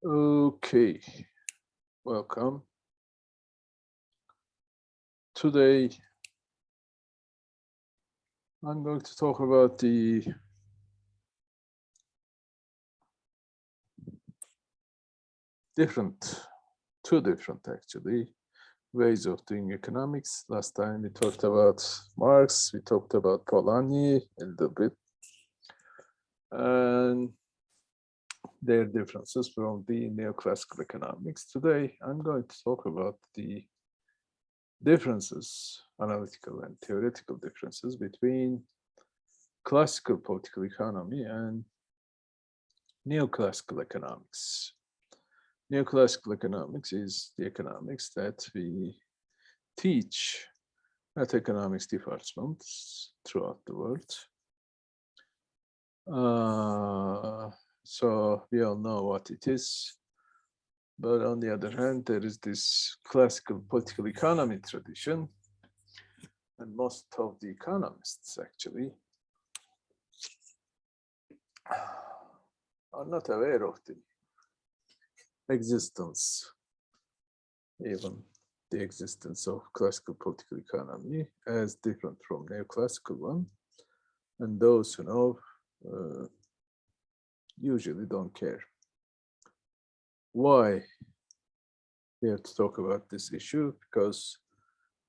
Okay, welcome. Today, I'm going to talk about the two different actually, ways of doing economics. Last time we talked about Marx, we talked about Polanyi a little bit, and their differences from the neoclassical economics. Today, I'm going to talk about the differences, analytical and theoretical differences between classical political economy and neoclassical economics. Neoclassical economics is the economics that we teach at economics departments throughout the world. So we all know what it is. But on the other hand, there is this classical political economy tradition, and most of the economists actually are not aware of the existence, even the existence of classical political economy as different from neoclassical one. And those who know usually don't care. Why we have to talk about this issue? Because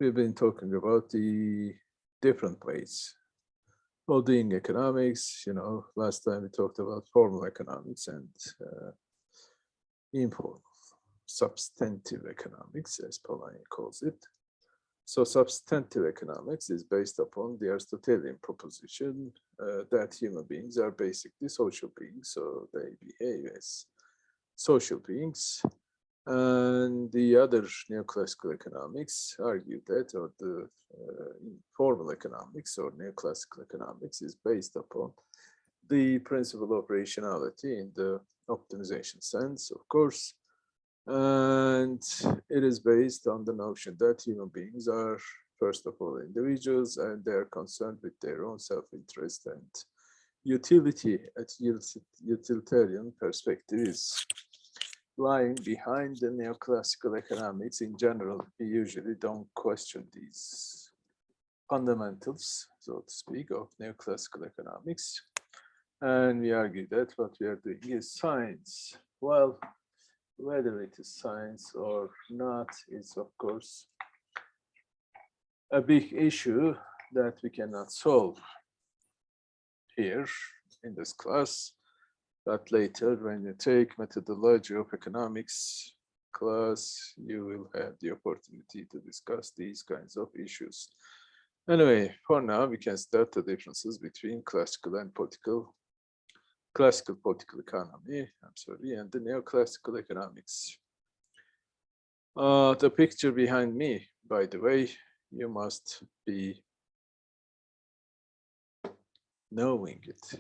we've been talking about the different ways of doing economics. You know, last time we talked about formal economics and informal, substantive economics, as Polanyi calls it. So substantive economics is based upon the Aristotelian proposition that human beings are basically social beings, so they behave as social beings. And the other neoclassical economics argue that, or the formal economics or neoclassical economics is based upon the principle of rationality in the optimization sense, of course. And it is based on the notion that human beings are, first of all, individuals, and they're concerned with their own self-interest and utility. At utilitarian perspective is lying behind the neoclassical economics. In general, we usually don't question these fundamentals, so to speak, of neoclassical economics. And we argue that what we are doing is science. Well, whether it is science or not is, of course, a big issue that we cannot solve here in this class. But later, when you take methodology of economics class, you will have the opportunity to discuss these kinds of issues. Anyway, for now, we can start the differences between classical political economy, and the neoclassical economics. The picture behind me, by the way, you must be knowing it.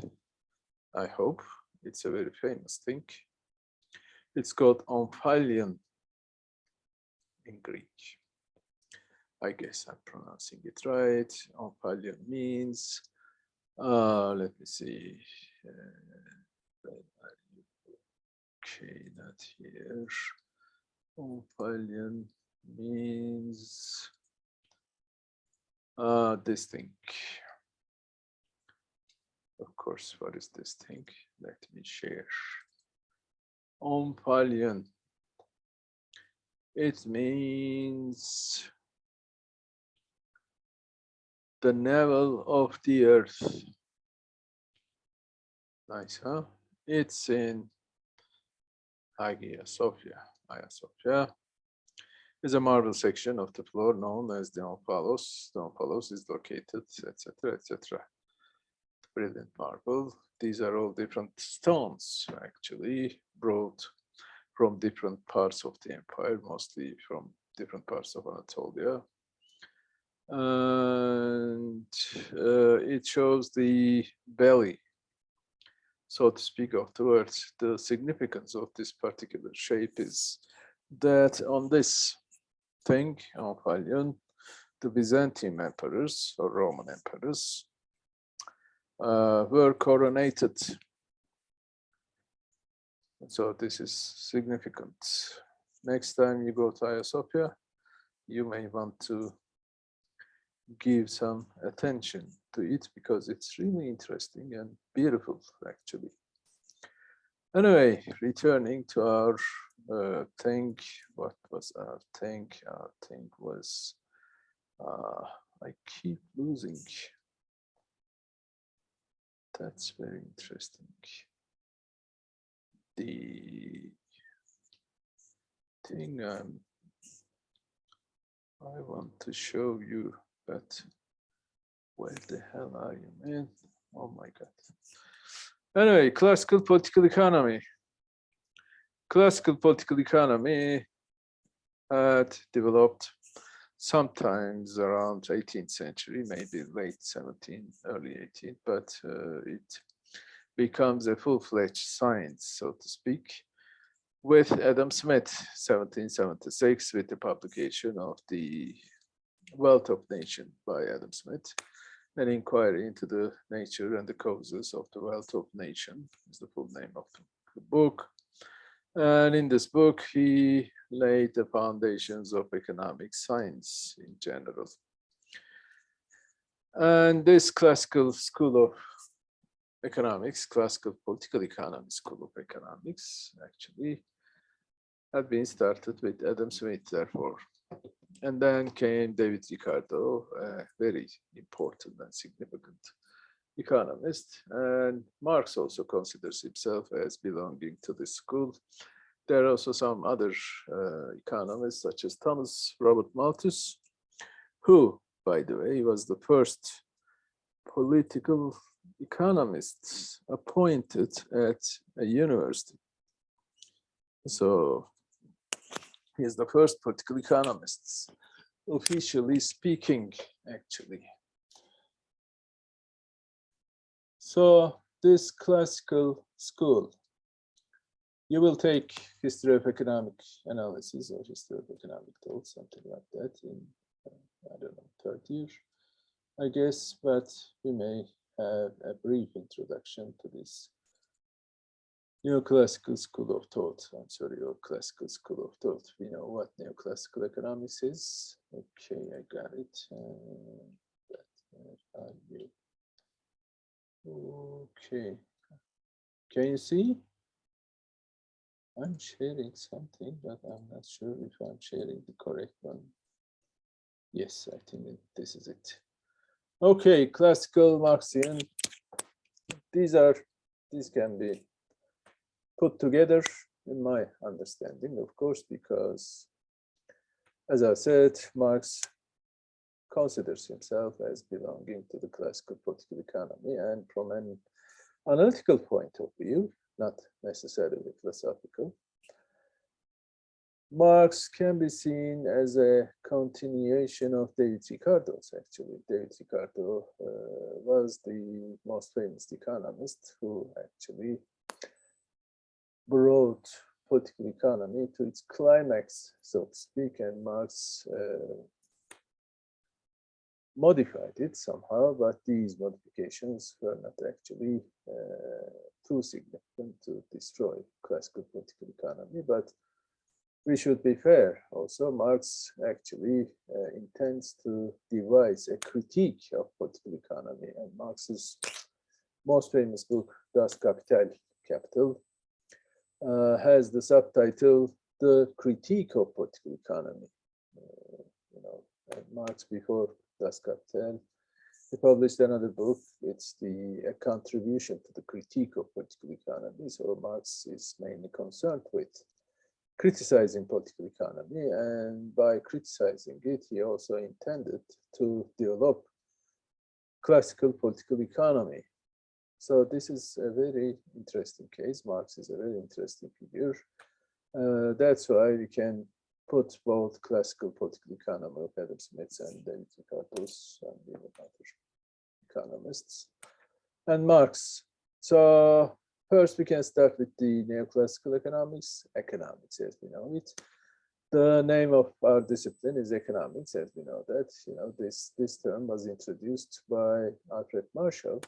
I hope. It's a very famous thing. It's called Omphalion in Greek. I guess I'm pronouncing it right. Omphalion means, let me see. Okay, not here. Omphalion means this thing. Of course, what is this thing? Let me share. Omphalion. It means the navel of the earth. Nice, huh? It's in Hagia Sophia. Hagia Sophia is a marble section of the floor known as the omphalos. The omphalos is located, etc., etc. Brilliant marble. These are all different stones, actually, brought from different parts of the empire, mostly from different parts of Anatolia. And it shows the belly, so to speak, of the earth. The significance of this particular shape is that on this thing, Omphalion, the Byzantine emperors or Roman emperors were coronated So this is significant. Next time you go to Ayasofya, you may want to give some attention to it because it's really interesting and beautiful, actually. Anyway, returning to our thing, what was our thing? Our thing was, I keep losing. That's very interesting. The thing I want to show you, but where the hell are you, man? Oh my God. Anyway, classical political economy. Classical political economy had developed sometimes around 18th century, maybe late 17th, early 18th, but it becomes a full-fledged science, so to speak, with Adam Smith, 1776, with the publication of The Wealth of Nation by Adam Smith, an inquiry into the nature and the causes of the wealth of nation is the full name of the book. And in this book, he laid the foundations of economic science in general. And this classical school of economics, classical political economy school of economics, actually had been started with Adam Smith, therefore. And then came David Ricardo, a very important and significant economist. And Marx also considers himself as belonging to this school. There are also some other economists, such as Thomas Robert Malthus, who, by the way, was the first political economist appointed at a university. So he is the first political economist, officially speaking, actually. So this classical school, you will take history of economic analysis or history of economic thought, something like that in, I don't know, third year, I guess, but we may have a brief introduction to this neoclassical school of thought. I'm sorry, your classical school of thought. We know what neoclassical economics is. Okay, I got it. Where are you? Okay. Can you see? I'm sharing something, but I'm not sure if I'm sharing the correct one. Yes, I think this is it. Okay, classical Marxian. These can be put together in my understanding, of course, because, as I said, Marx considers himself as belonging to the classical political economy, and from an analytical point of view, not necessarily philosophical, Marx can be seen as a continuation of David Ricardo's, actually. David Ricardo was the most famous economist who actually brought political economy to its climax, so to speak, and Marx modified it somehow, but these modifications were not actually too significant to destroy classical political economy. But we should be fair also. Marx actually intends to devise a critique of political economy, and Marx's most famous book, Das Kapital, Capital, has the subtitle, The Critique of Political Economy. Marx, before Das Kapital, he published another book. It's a contribution to the critique of political economy. So Marx is mainly concerned with criticizing political economy, and by criticizing it, he also intended to develop classical political economy. So this is a very interesting case. Marx is a very interesting figure. That's why we can put both classical political economy of Adam Smith and David Ricardo's and even other economists and Marx. So first we can start with the neoclassical economics as we know it. The name of our discipline is economics, as we know that. This term was introduced by Alfred Marshall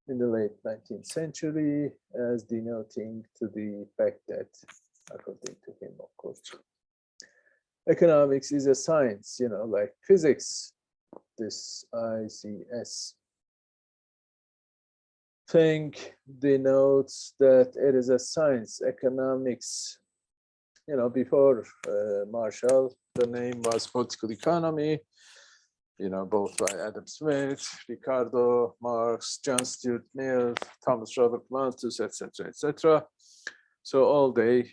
in the late 19th century as denoting to the fact that, according to him, of course, economics is a science, like physics, this ICS thing denotes that it is a science. Economics, before Marshall, the name was political economy, both by Adam Smith, Ricardo, Marx, John Stuart Mill, Thomas Robert Malthus, etc., etc. So all they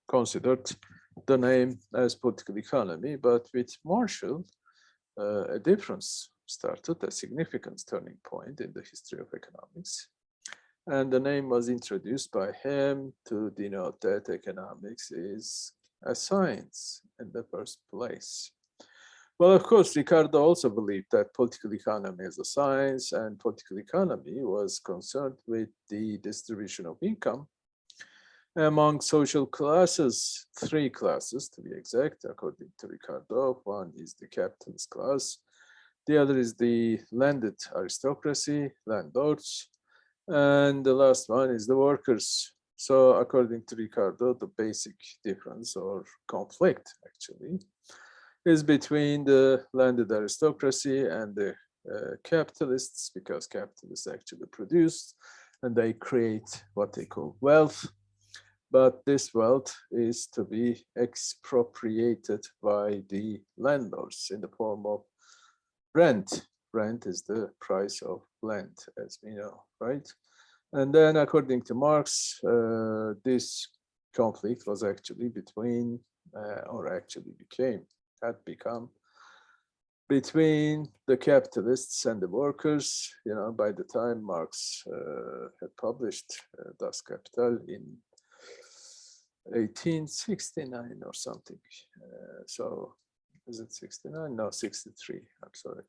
considered the name as political economy, but with Marshall, a difference started, a significant turning point in the history of economics. And the name was introduced by him to denote that economics is a science in the first place. Well, of course, Ricardo also believed that political economy is a science, and political economy was concerned with the distribution of income among social classes, 3 classes to be exact, according to Ricardo. One is the capitalist class, the other is the landed aristocracy, landlords, and the last one is the workers. So according to Ricardo, the basic difference or conflict actually is between the landed aristocracy and the capitalists, because capitalists actually produce and they create what they call wealth. But this wealth is to be expropriated by the landlords in the form of rent. Rent is the price of land, as we know, right? And then according to Marx, this conflict was actually between, had become between the capitalists and the workers. By the time Marx had published Das Kapital in 1869 or something. So is it 69? No, 63, I'm sorry.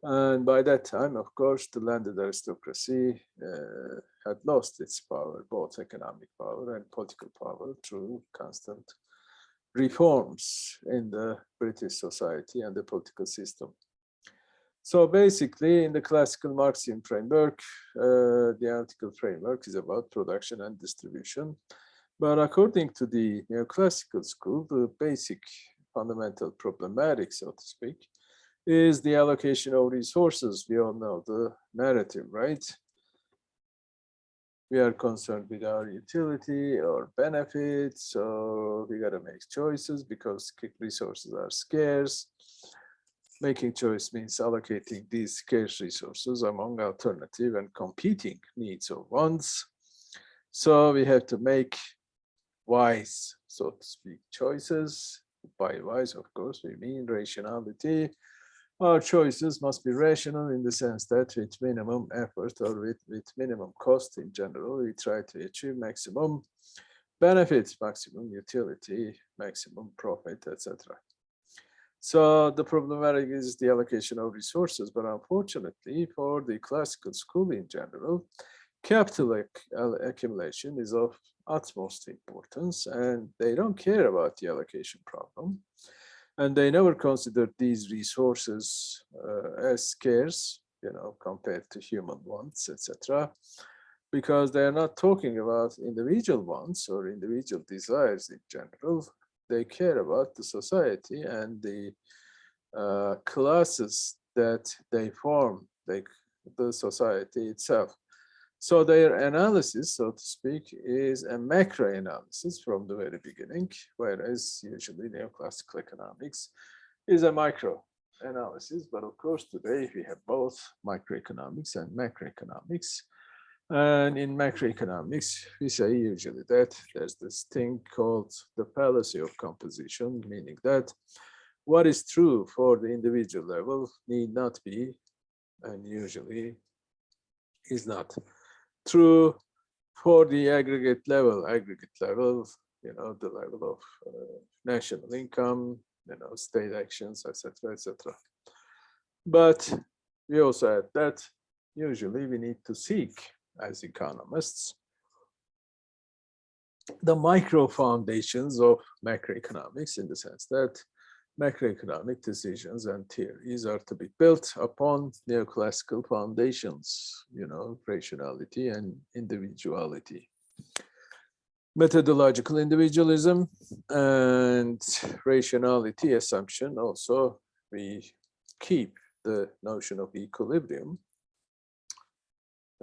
And by that time, of course, the landed aristocracy had lost its power, both economic power and political power, through constant reforms in the British society and the political system. So basically, in the classical Marxian framework, the analytical framework is about production and distribution. But according to the Neoclassical school, the basic fundamental problematic, so to speak, is the allocation of resources. We all know the narrative, right? We are concerned with our utility or benefits, so we got to make choices because resources are scarce. Making choice means allocating these scarce resources among alternative and competing needs or wants. So we have to make wise, so to speak, choices. By wise, of course, we mean rationality. Our choices must be rational in the sense that with minimum effort or with minimum cost in general, we try to achieve maximum benefits, maximum utility, maximum profit, etc. So the problematic is the allocation of resources, but unfortunately for the classical school in general, capital accumulation is of utmost importance, and they don't care about the allocation problem. And they never considered these resources as scarce, compared to human wants, etc., because they are not talking about individual wants or individual desires in general. They care about the society and the classes that they form, like the society itself. So their analysis, so to speak, is a macro analysis from the very beginning, whereas usually neoclassical economics is a micro analysis. But of course, today we have both microeconomics and macroeconomics. And in macroeconomics, we say usually that there's this thing called the fallacy of composition, meaning that what is true for the individual level need not be, and usually is not true for the aggregate level, the level of national income, state actions, etc., etc. But we also add that usually we need to seek, as economists, the micro foundations of macroeconomics, in the sense that macroeconomic decisions and theories are to be built upon neoclassical foundations, rationality and individuality. Methodological individualism and rationality assumption also, we keep the notion of equilibrium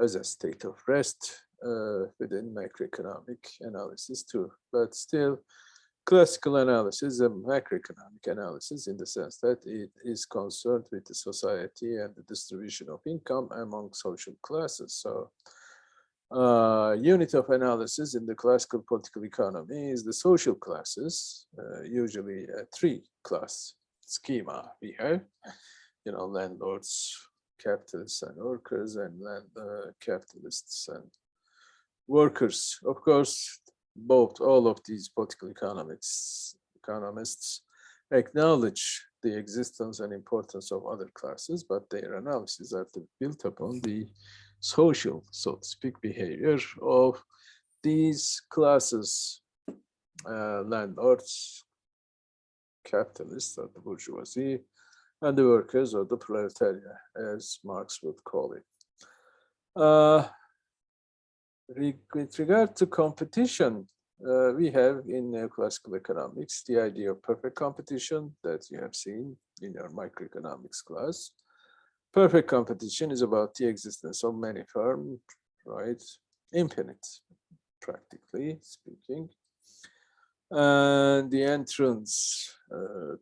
as a state of rest within macroeconomic analysis too. But still, classical analysis is a macroeconomic analysis in the sense that it is concerned with the society and the distribution of income among social classes. So unit of analysis in the classical political economy is the social classes, usually a three-class schema we have, landlords, capitalists and workers, and capitalists and workers. Of course, all of these political economists acknowledge the existence and importance of other classes, but their analyses are built upon the social, so to speak, behavior of these classes, landlords, capitalists or the bourgeoisie, and the workers or the proletariat, as Marx would call it. With regard to competition, we have in neoclassical economics the idea of perfect competition that you have seen in your microeconomics class. Perfect competition is about the existence of many firms, right? Infinite, practically speaking. And the entrance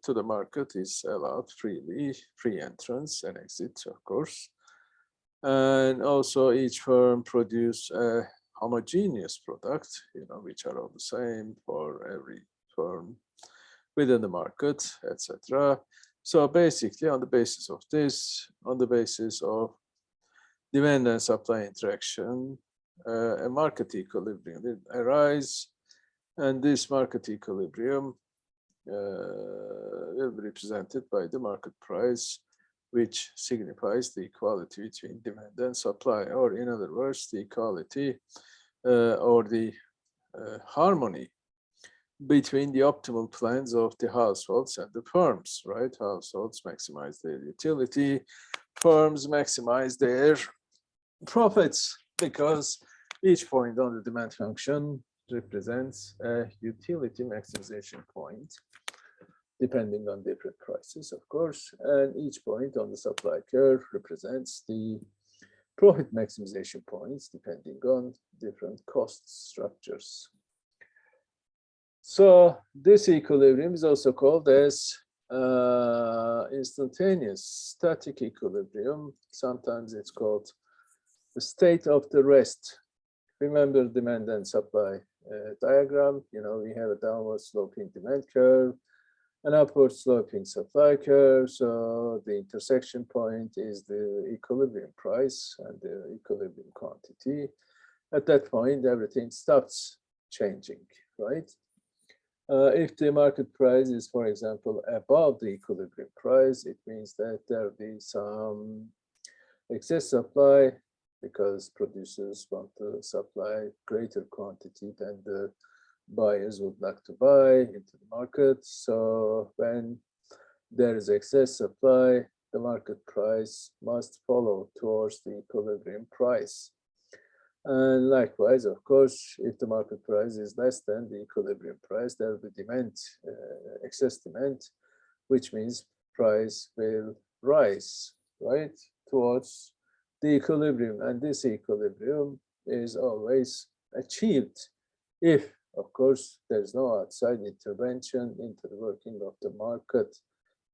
to the market is allowed freely, free entrance and exit, of course. And also each firm produce a homogeneous product, which are all the same for every firm within the market, etc. So basically, on the basis of this, on the basis of demand and supply interaction, a market equilibrium will arise, and this market equilibrium will be represented by the market price, which signifies the equality between demand and supply, or in other words, the equality or the harmony between the optimal plans of the households and the firms, right? Households maximize their utility, firms maximize their profits, because each point on the demand function represents a utility maximization point, depending on different prices, of course, and each point on the supply curve represents the profit maximization points, depending on different cost structures. So this equilibrium is also called as instantaneous static equilibrium. Sometimes it's called the state of the rest. Remember demand and supply diagram. We have a downward sloping demand curve, an upward sloping supply curve. So the intersection point is the equilibrium price and the equilibrium quantity. At that point, everything stops changing, right? If the market price is, for example, above the equilibrium price, it means that there will be some excess supply because producers want to supply greater quantity than the buyers would like to buy into the market. So when there is excess supply, the market price must follow towards the equilibrium price. And likewise, of course, if the market price is less than the equilibrium price, there will be demand, excess demand, which means price will rise, right, towards the equilibrium. And this equilibrium is always achieved if, of course, there's no outside intervention into the working of the market.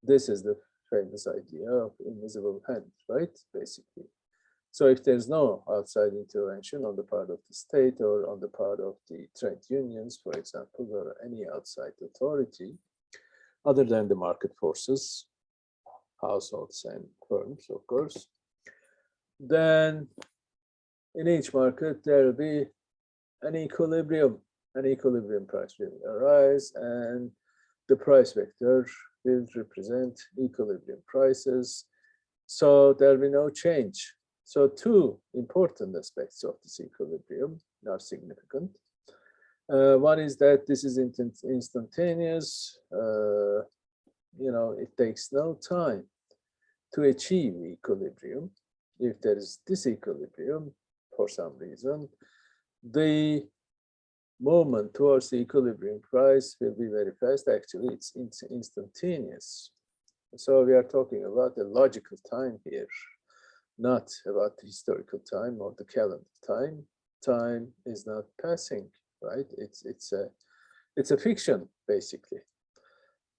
This is the famous idea of invisible hand, right, basically. So if there's no outside intervention on the part of the state or on the part of the trade unions, for example, or any outside authority, other than the market forces, households and firms, of course, then in each market, there will be an equilibrium price will arise, and the price vector will represent equilibrium prices. So there will be no change. So two important aspects of this equilibrium are significant. One is that this is instantaneous. it takes no time to achieve equilibrium. If there is disequilibrium for some reason, the movement towards the equilibrium price will be very fast. Actually, it's instantaneous. So we are talking about the logical time here, not about the historical time or the calendar time. Time is not passing, right? It's a fiction, basically.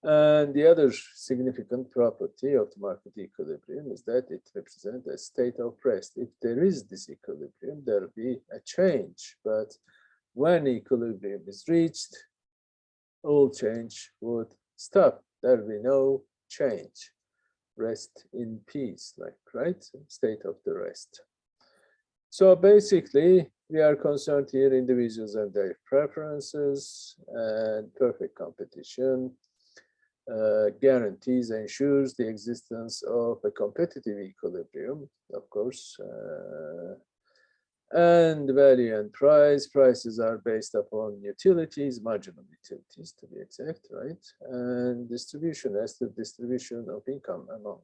And the other significant property of the market equilibrium is that it represents a state of rest. If there is disequilibrium, there will be a change. But when equilibrium is reached, all change would stop. There will be no change. Rest in peace, right? State of the rest. So basically, we are concerned here individuals and their preferences, and perfect competition guarantees, ensures the existence of a competitive equilibrium, of course, and value and price. Prices are based upon utilities, marginal utilities to be exact, right? And distribution as the distribution of income among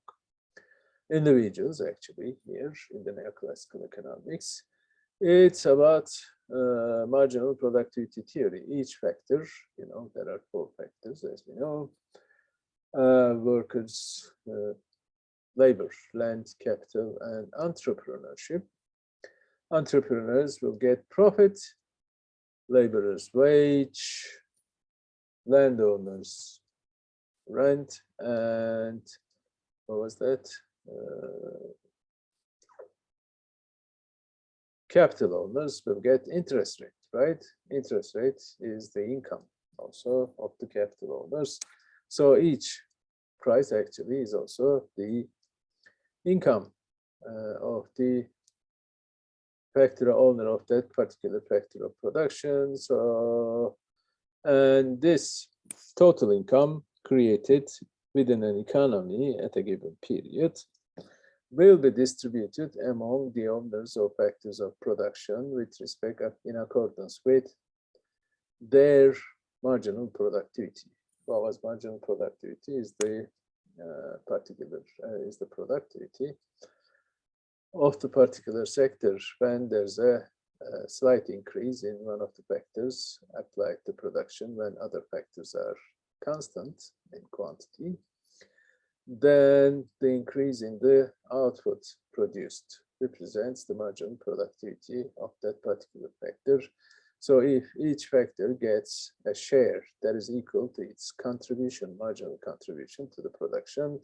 individuals, actually, here in the neoclassical economics. It's about marginal productivity theory. Each factor, there are 4 factors, as we know. Workers, labor, land, capital, and entrepreneurship. Entrepreneurs will get profit, laborers wage, landowners rent, and what was that? Capital owners will get interest rate, right? Interest rate is the income also of the capital owners. So each price actually is also the income of the factor owner of that particular factor of production. So, and this total income created within an economy at a given period will be distributed among the owners of factors of production with respect in accordance with their marginal productivity. What was marginal productivity is the productivity of the particular sector when there's a slight increase in one of the factors applied to production when other factors are constant in quantity. Then the increase in the output produced represents the marginal productivity of that particular factor. So if each factor gets a share that is equal to its contribution, marginal contribution to the production,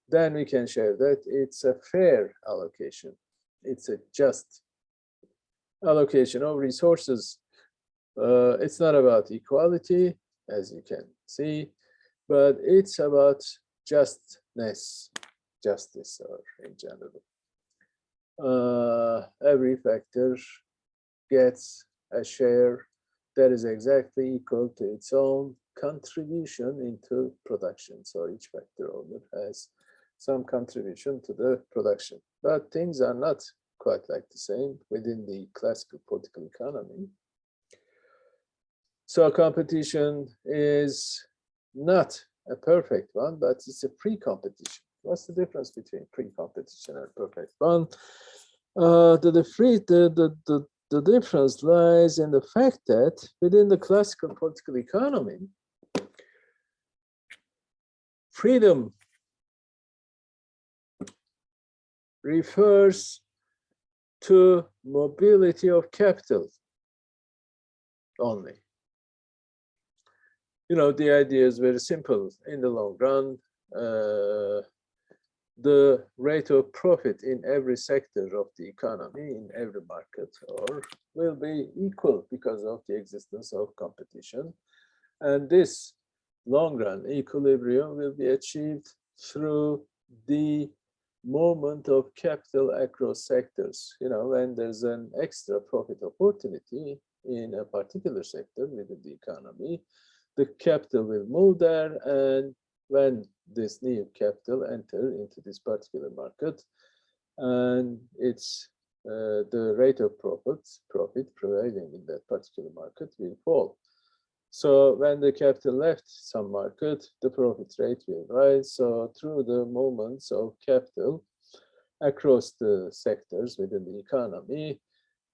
then we can share that it's a fair allocation. It's a just allocation of resources. It's not about equality, as you can see, but it's about justness, justice, or in general. Every factor gets a share that is exactly equal to its own contribution into production. So each factor owner has some contribution to the production. But things are not quite like the same within the classical political economy. So competition is not a perfect one, but it's a pre-competition. What's the difference between pre-competition and perfect one? The difference lies in the fact that within the classical political economy, freedom refers to mobility of capital only. The idea is very simple. In the long run, the rate of profit in every sector of the economy, in every market, will be equal because of the existence of competition. And this long-run equilibrium will be achieved through the movement of capital across sectors. When there's an extra profit opportunity in a particular sector within the economy, the capital will move there, and when this new capital enter into this particular market, and it's the rate of profit prevailing in that particular market will fall. So when the capital left some market, the profit rate will rise. So through the movements of capital across the sectors within the economy,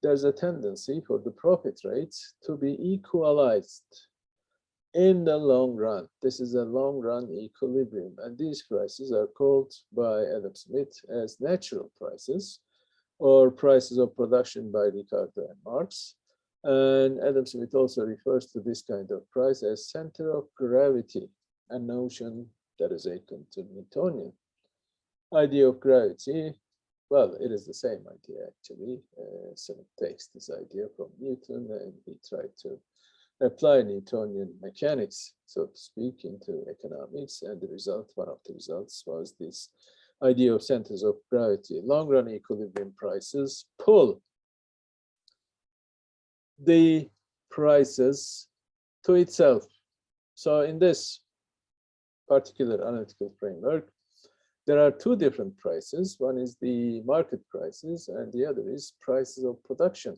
there's a tendency for the profit rates to be equalized in the long run. This is a long run equilibrium, and these prices are called by Adam Smith as natural prices, or prices of production by Ricardo and Marx. And Adam Smith also refers to this kind of price as center of gravity, a notion that is akin to Newtonian idea of gravity. Well, it is the same idea actually. Smith takes this idea from Newton and he tried to apply Newtonian mechanics, so to speak, into economics, and the result, one of the results was this idea of centers of gravity. Long-run equilibrium prices pull the prices to itself. So in this particular analytical framework, there are two different prices. One is the market prices, and the other is prices of production.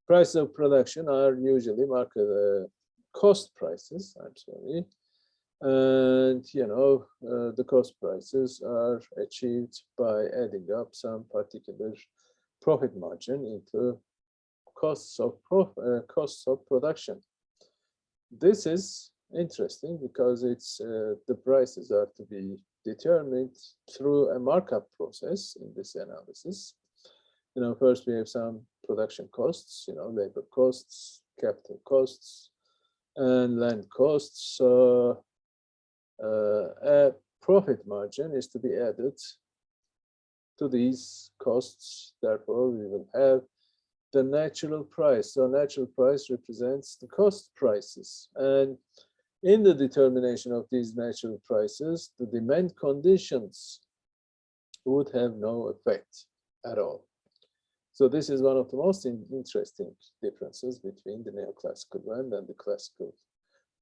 Prices of production are usually market cost prices, I'm sorry. And, the cost prices are achieved by adding up some particular profit margin into costs of production. This is interesting because it's the prices are to be determined through a markup process in this analysis. First we have some production costs, labor costs, capital costs, and land costs. So a profit margin is to be added to these costs. Therefore, we will have the natural price. So natural price represents the cost prices. And in the determination of these natural prices, the demand conditions would have no effect at all. So this is one of the most interesting differences between the neoclassical one and the classical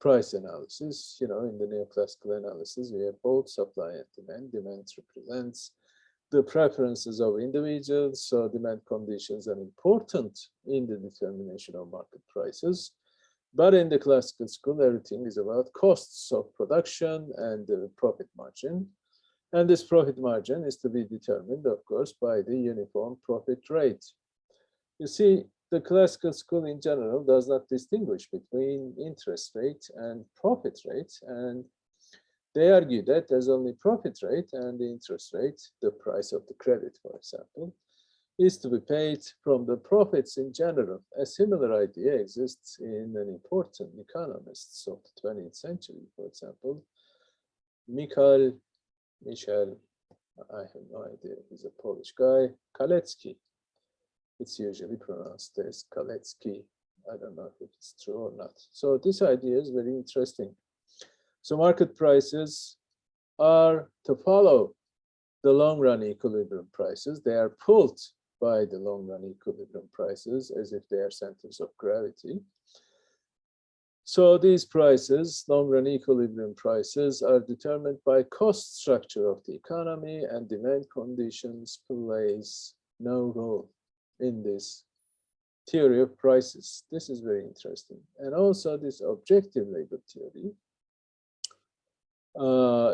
price analysis. In the neoclassical analysis, we have both supply and demand. Demand represents the preferences of individuals, so demand conditions are important in the determination of market prices. But in the classical school, everything is about costs of production and the profit margin. And this profit margin is to be determined, of course, by the uniform profit rate. You see, the classical school in general does not distinguish between interest rate and profit rate. And they argue that there's only profit rate, and the interest rate, the price of the credit, for example, is to be paid from the profits in general. A similar idea exists in an important economist of the 20th century, for example, Michal, I have no idea, he's a Polish guy, Kalecki. It's usually pronounced as Kalecki. I don't know if it's true or not. So this idea is very interesting. So market prices are to follow the long-run equilibrium prices. They are pulled by the long-run equilibrium prices as if they are centers of gravity. So these prices, long-run equilibrium prices, are determined by cost structure of the economy, and demand conditions plays no role in this theory of prices. This is very interesting. And also this objective labor theory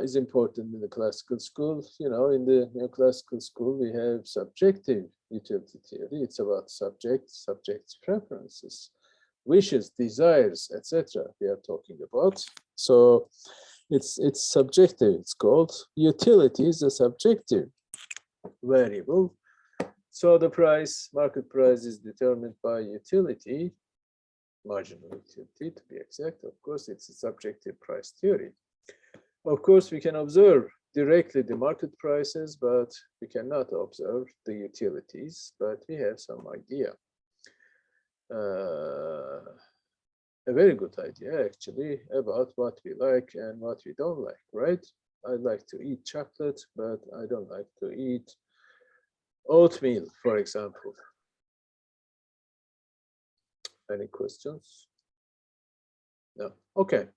is important in the classical school. In the neoclassical school, we have subjective utility theory. It's about subject's preferences, wishes, desires, etc. we are talking about. So it's subjective, it's called. Utility is a subjective variable. So the market price is determined by utility, marginal utility to be exact. Of course, it's a subjective price theory. Of course, we can observe directly the market prices, but we cannot observe the utilities, but we have some idea. A very good idea, actually, about what we like and what we don't like, right? I like to eat chocolate, but I don't like to eat oatmeal, for example. Any questions? No. Okay.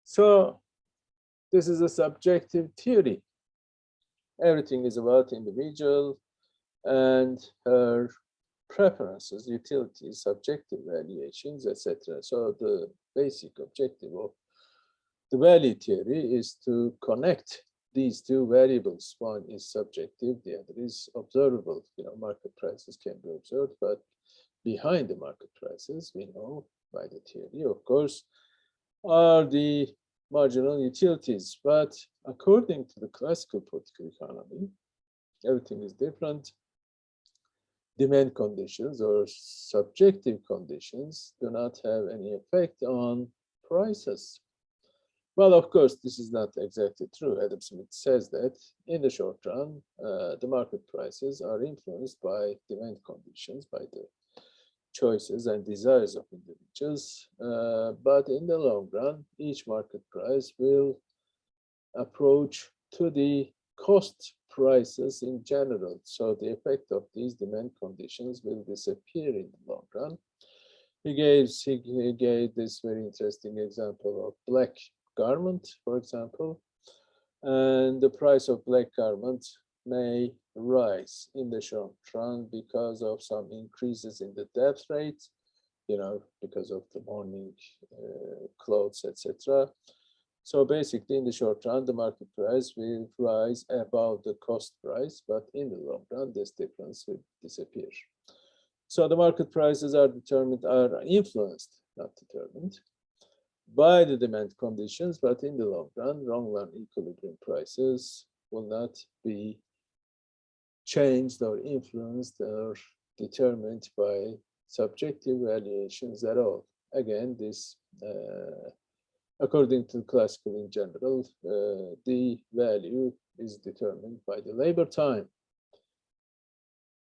So this is a subjective theory. Everything is about individual and her preferences, utilities, subjective valuations, etc. So the basic objective of the value theory is to connect these two variables. One is subjective, the other is observable. Market prices can be observed, but behind the market prices, we know by the theory, of course, are the marginal utilities. But according to the classical political economy, everything is different. Demand conditions or subjective conditions do not have any effect on prices. Well, of course, this is not exactly true. Adam Smith says that in the short run, the market prices are influenced by demand conditions, by the choices and desires of individuals. But in the long run, each market price will approach to the cost prices in general. So the effect of these demand conditions will disappear in the long run. He gave this very interesting example of black garment, for example, and the price of black garment may rise in the short run because of some increases in the depth rate, because of the mourning clothes, etc. So basically, in the short run, the market price will rise above the cost price, but in the long run, this difference will disappear. So the market prices are influenced, not determined, by the demand conditions, but in the long run equilibrium prices will not be changed or influenced or determined by subjective valuations at all. Again, this, according to classical in general, the value is determined by the labor time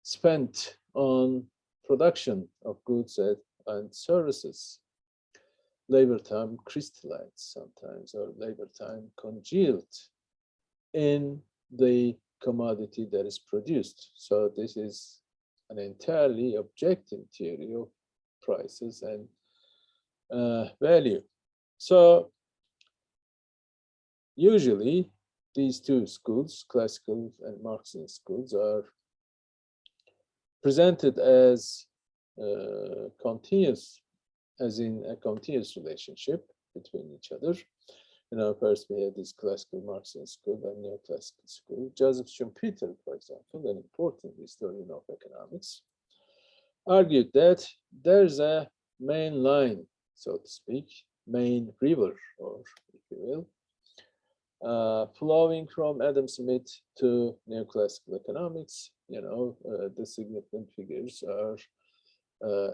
spent on production of goods and services. Labor time crystallized sometimes, or labor time congealed in the commodity that is produced. So this is an entirely objective theory of prices and value. So usually these two schools, classical and Marxian schools, are presented as continuous, as in a continuous relationship between each other. First we have this classical Marxian school and neoclassical school. Joseph Schumpeter, for example, an important historian of economics, argued that there's a main line, so to speak, main river, or if you will, flowing from Adam Smith to neoclassical economics. The significant figures are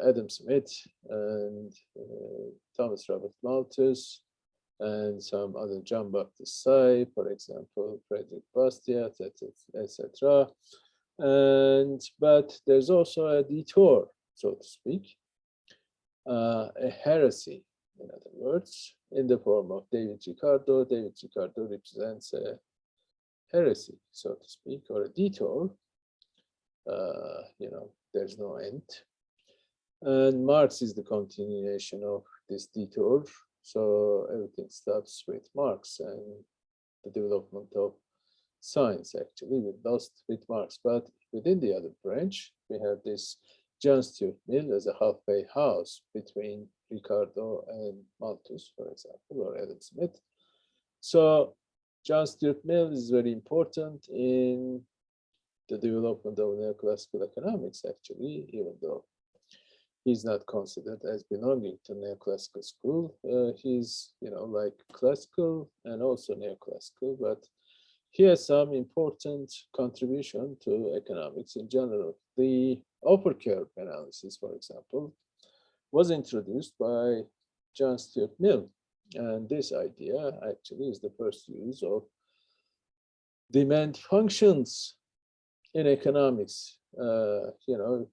Adam Smith and Thomas Robert Malthus, and some other John Baptist Say, for example, Frederick Bastiat, etc. But there's also a detour, so to speak, a heresy, in other words, in the form of David Ricardo. David Ricardo represents a heresy, so to speak, or a detour. There's no end. And Marx is the continuation of this detour. So everything stops with Marx, and the development of science actually we lost with Marx. But within the other branch, we have this John Stuart Mill as a halfway house between Ricardo and Malthus, for example, or Adam Smith. So John Stuart Mill is very important in the development of neoclassical economics, actually, even though he's not considered as belonging to neoclassical school. He's, like classical and also neoclassical, but he has some important contribution to economics in general. The upper curve analysis, for example, was introduced by John Stuart Mill. And this idea actually is the first use of demand functions in economics.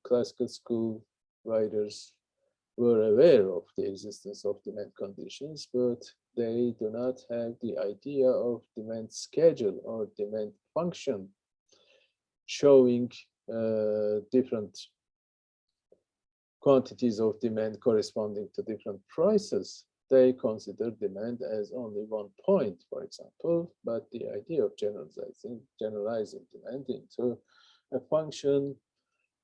Classical school writers were aware of the existence of demand conditions, but they do not have the idea of demand schedule or demand function showing different quantities of demand corresponding to different prices. They consider demand as only one point, for example, but the idea of generalizing demand into a function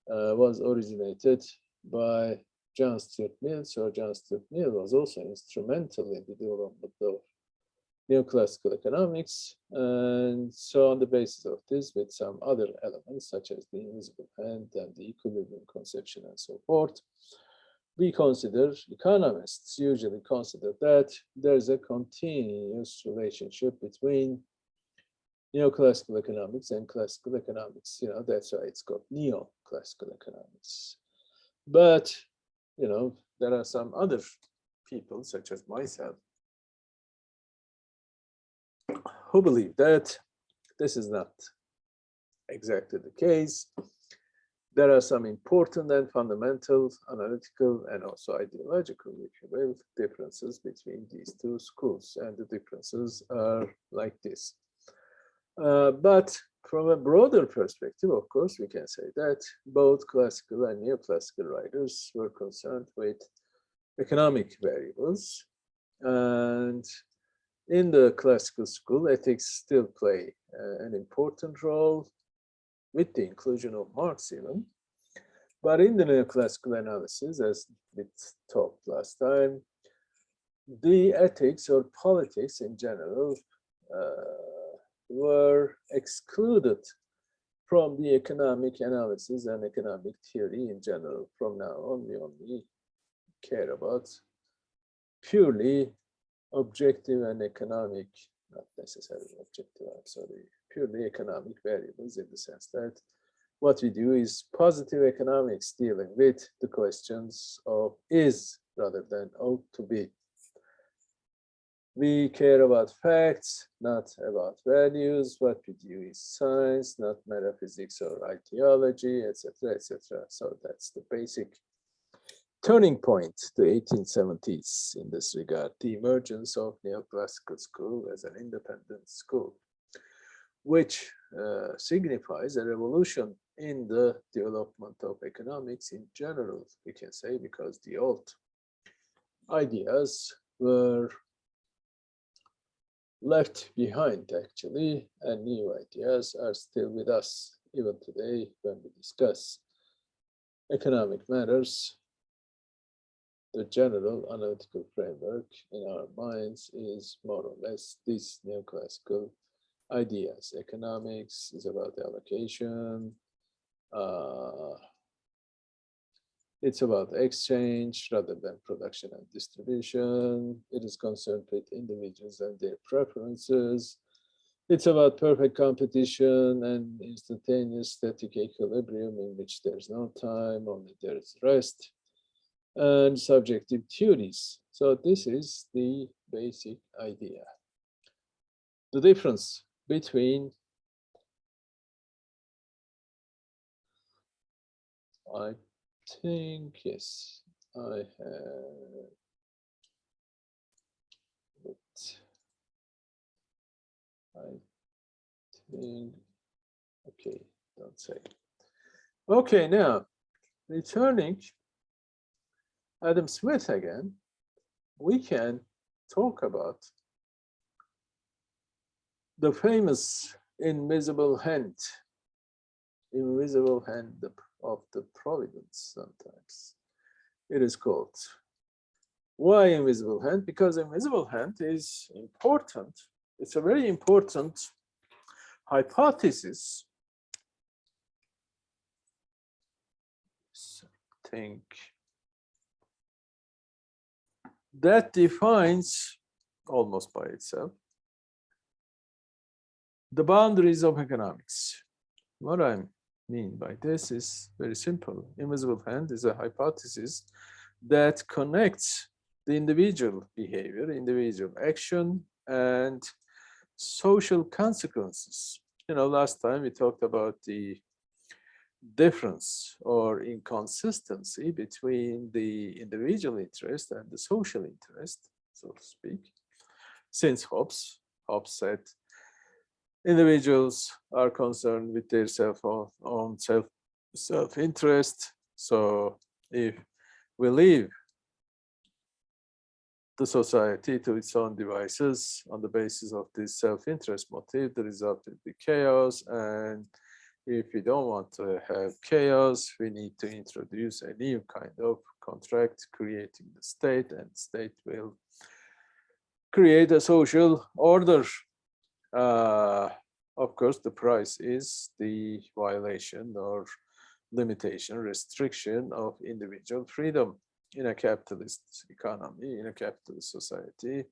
was originated by John Stuart Mill. So John Stuart Mill was also instrumental in the development of neoclassical economics. And so on the basis of this, with some other elements, such as the invisible hand and the equilibrium conception and so forth, we consider, economists usually consider that there's a continuous relationship between neoclassical economics and classical economics. You know, that's why it's called neoclassical economics. But, you know, there are some other people, such as myself, who believe that this is not exactly the case. There are some important and fundamental analytical and also ideological, if you will, differences between these two schools, and the differences are like this. But from a broader perspective, of course, we can say that both classical and neoclassical writers were concerned with economic variables. And in the classical school, ethics still play an important role, with the inclusion of Marx even. But in the neoclassical analysis, as we talked last time, the ethics or politics in general were excluded from the economic analysis and economic theory in general. From now on, we only care about purely objective and economic, not necessarily objective, I'm sorry, purely economic variables, in the sense that what we do is positive economics, dealing with the questions of is rather than ought to be. We care about facts, not about values. What we do is science, not metaphysics or ideology, etc., etc. So that's the basic turning point, the 1870s in this regard, the emergence of neoclassical school as an independent school, which signifies a revolution in the development of economics in general, we can say, because the old ideas were left behind, actually, and new ideas are still with us even today when we discuss economic matters. The general analytical framework in our minds is more or less these neoclassical ideas. Economics is about allocation. It's about exchange rather than production and distribution. It is concerned with individuals and their preferences. It's about perfect competition and instantaneous static equilibrium in which there's no time, only there's rest, and subjective theories. So this is the basic idea. The difference between, I think, yes, I have it. I think, okay, don't say. Okay, now, returning Adam Smith again, we can talk about the famous invisible hand of the providence, sometimes it is called. Why invisible hand? Because invisible hand is important. It's a very important hypothesis. I think that defines almost by itself the boundaries of economics. What I mean by this is very simple. Invisible hand is a hypothesis that connects the individual behavior, individual action, and social consequences. You know, last time we talked about the difference or inconsistency between the individual interest and the social interest, so to speak. Since Hobbes said individuals are concerned with their own self-interest. So if we leave the society to its own devices on the basis of this self-interest motive, the result will be chaos, and if we don't want to have chaos, we need to introduce a new kind of contract creating the state, and state will create a social order. Of course, the price is the violation or limitation, restriction of individual freedom. In a capitalist economy, in a capitalist society,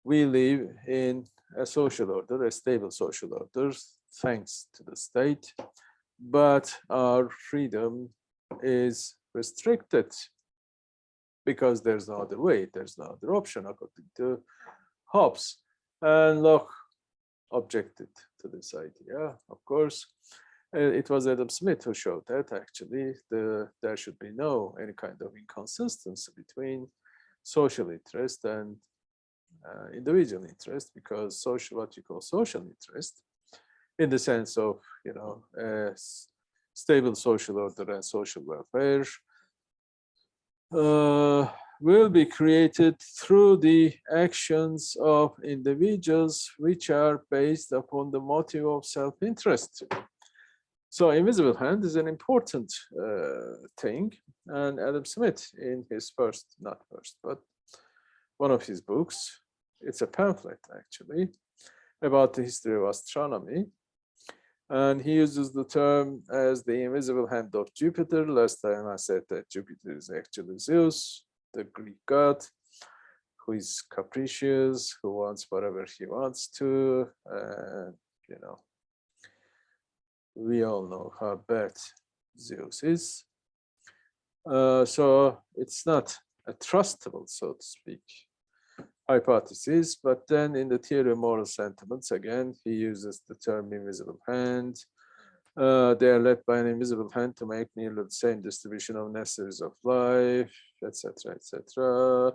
we live in a social order, a stable social order, thanks to the state, but our freedom is restricted because there's no other way, there's no other option, according to Hobbes. And Locke objected to this idea, of course. It was Adam Smith who showed that actually there should be no any kind of inconsistency between social interest and individual interest, because what you call social interest, in the sense of stable social order and social welfare, will be created through the actions of individuals which are based upon the motive of self-interest. So invisible hand is an important thing, and Adam Smith, in his not first, but one of his books, it's a pamphlet actually, about the history of astronomy, and he uses the term as the invisible hand of Jupiter. Last time I said that Jupiter is actually Zeus, the Greek god, who is capricious, who wants whatever he wants to, and we all know how bad Zeus is. So it's not a trustable, so to speak, hypothesis. But then in the theory of moral sentiments, again, he uses the term invisible hand. They are led by an invisible hand to make nearly the same distribution of necessaries of life, etc., etc.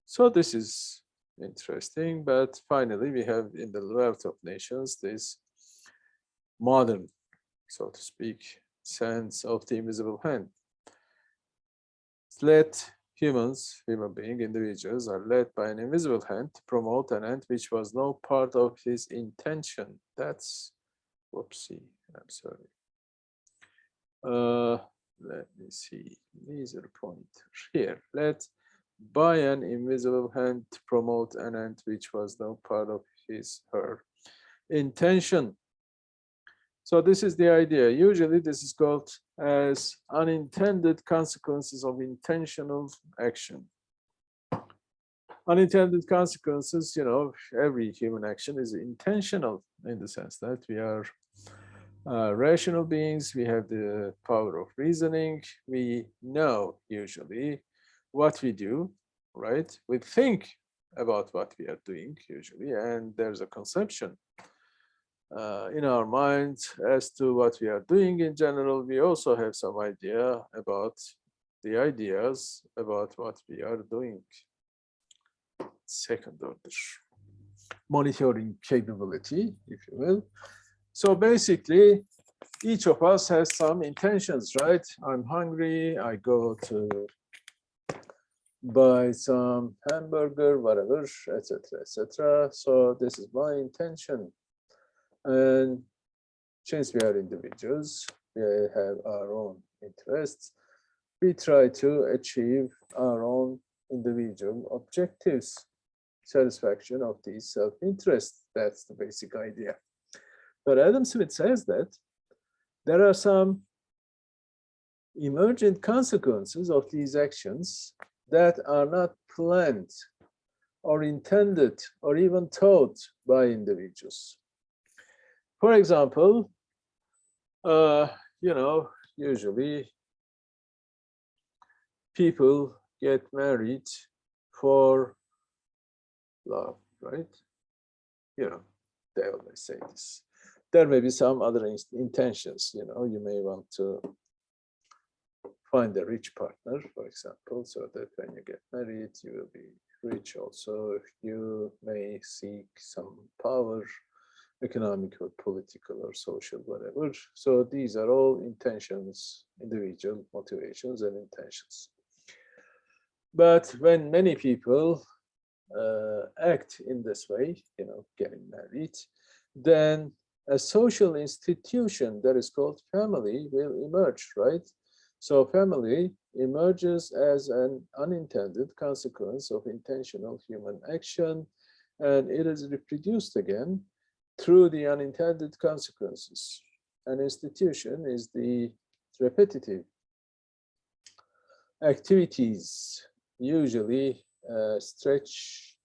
So this is interesting. But finally, we have in the wealth of nations this modern, so to speak, sense of the invisible hand. Human beings, individuals are led by an invisible hand to promote an end which was no part of his intention. That's, whoopsie, I'm sorry. Let me see, laser pointer here. Led by an invisible hand to promote an end which was no part of her intention. So this is the idea. Usually this is called as unintended consequences of intentional action. Unintended consequences, every human action is intentional in the sense that we are rational beings. We have the power of reasoning. We know usually what we do, right? We think about what we are doing usually, and there's a conception in our minds as to what we are doing in general. We also have some idea about the ideas about what we are doing. Second order monitoring capability, if you will. So basically, each of us has some intentions, right? I'm hungry, I go to buy some hamburger, whatever, etc., etc. So this is my intention. And since we are individuals, we have our own interests, we try to achieve our own individual objectives, satisfaction of these self-interests. That's the basic idea. But Adam Smith says that there are some emergent consequences of these actions that are not planned or intended or even taught by individuals. For example, usually people get married for love, right? They always say this. There may be some other intentions, you may want to find a rich partner, for example, so that when you get married, you will be rich also. You may seek some power, economic or political or social, whatever. So these are all intentions, individual motivations and intentions. But when many people act in this way, getting married, then a social institution that is called family will emerge, right? So family emerges as an unintended consequence of intentional human action, and it is reproduced again through the unintended consequences. An institution is the repetitive activities, usually stretch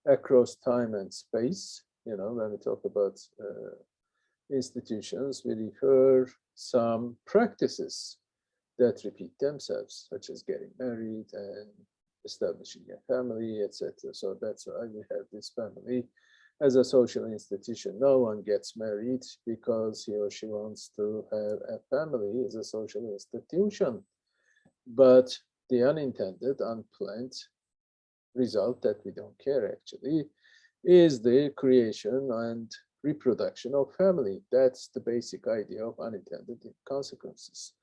across time and space. You know, when we talk about institutions, we refer some practices that repeat themselves, such as getting married and establishing a family, etc. So that's why we have this family as a social institution. No one gets married because he or she wants to have a family as a social institution. But the unintended, unplanned result that we don't care actually is the creation and reproduction of family. That's the basic idea of unintended consequences.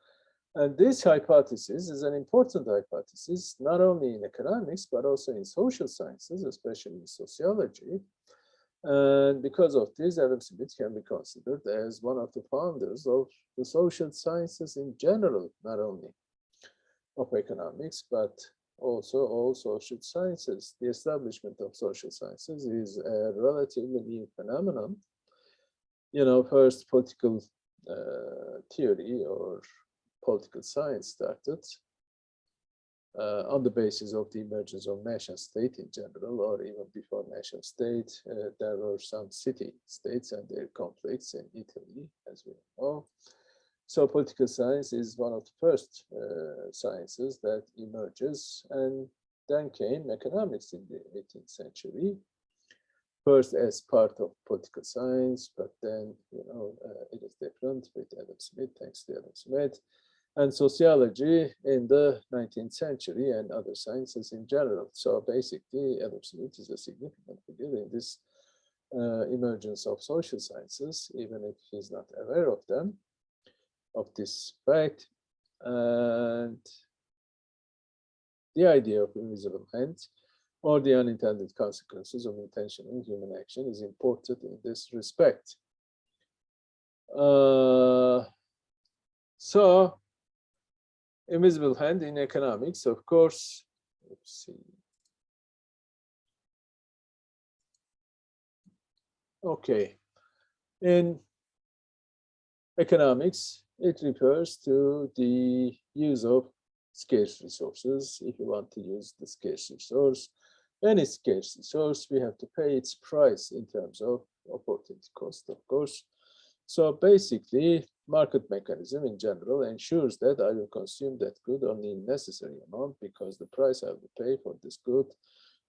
And this hypothesis is an important hypothesis, not only in economics, but also in social sciences, especially in sociology. And because of this, Adam Smith can be considered as one of the founders of the social sciences in general, not only of economics, but also all social sciences. The establishment of social sciences is a relatively new phenomenon. You know, first political theory or political science started on the basis of the emergence of nation state in general, or even before nation state, there were some city states and their conflicts in Italy, as we know. So political science is one of the first sciences that emerges, and then came economics in the 18th century. First as part of political science, but then, you know, it is different with Adam Smith, thanks to Adam Smith, and sociology in the 19th century and other sciences in general. So basically, Adam Smith is a significant figure in this emergence of social sciences, even if he's not aware of them, of this fact. And the idea of invisible hand or the unintended consequences of intentional human action is important in this respect. So, invisible hand in economics, of course, let's see. Okay, in economics, it refers to the use of scarce resources. If you want to use the scarce resource, any scarce resource, we have to pay its price in terms of opportunity cost, of course. So basically, market mechanism in general ensures that I will consume that good only in necessary amount because the price I will pay for this good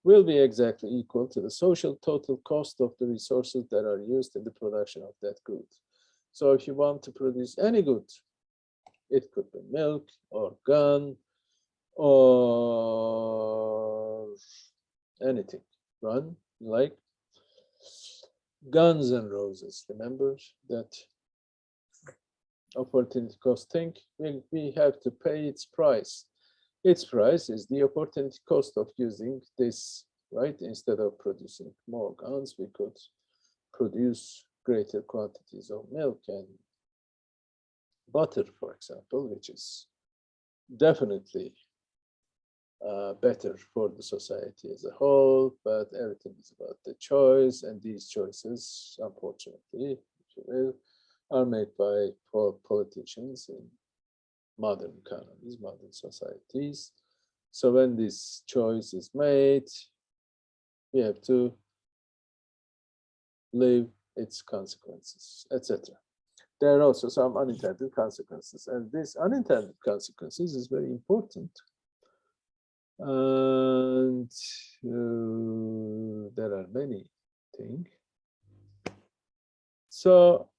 will be exactly equal to the social total cost of the resources that are used in the production of that good. So if you want to produce any good, it could be milk or gun or anything, run, like Guns and Roses. Remember that opportunity cost thing? We have to pay its price. Its price is the opportunity cost of using this, right? Instead of producing more guns, we could produce greater quantities of milk and butter, for example, which is definitely better for the society as a whole, but everything is about the choice, and these choices, unfortunately, if you will, are made by politicians in modern economies, modern societies. So when this choice is made, we have to live its consequences, etc. There are also some unintended consequences, and this unintended consequences is very important. And there are many things. So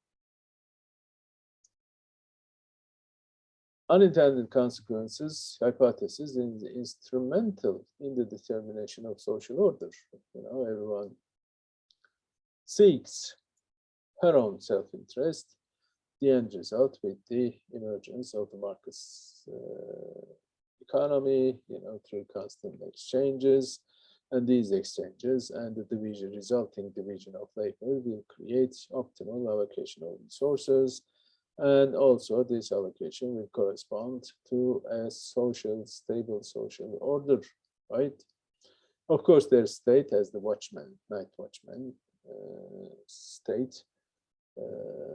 unintended consequences hypothesis is instrumental in the determination of social order. You know, everyone seeks her own self-interest. The end result with the emergence of the market's economy, you know, through constant exchanges, And these exchanges and the resulting division of labor will create optimal allocation of resources. And also this allocation will correspond to a stable social order, right? Of course, their state as the watchman, night watchman state,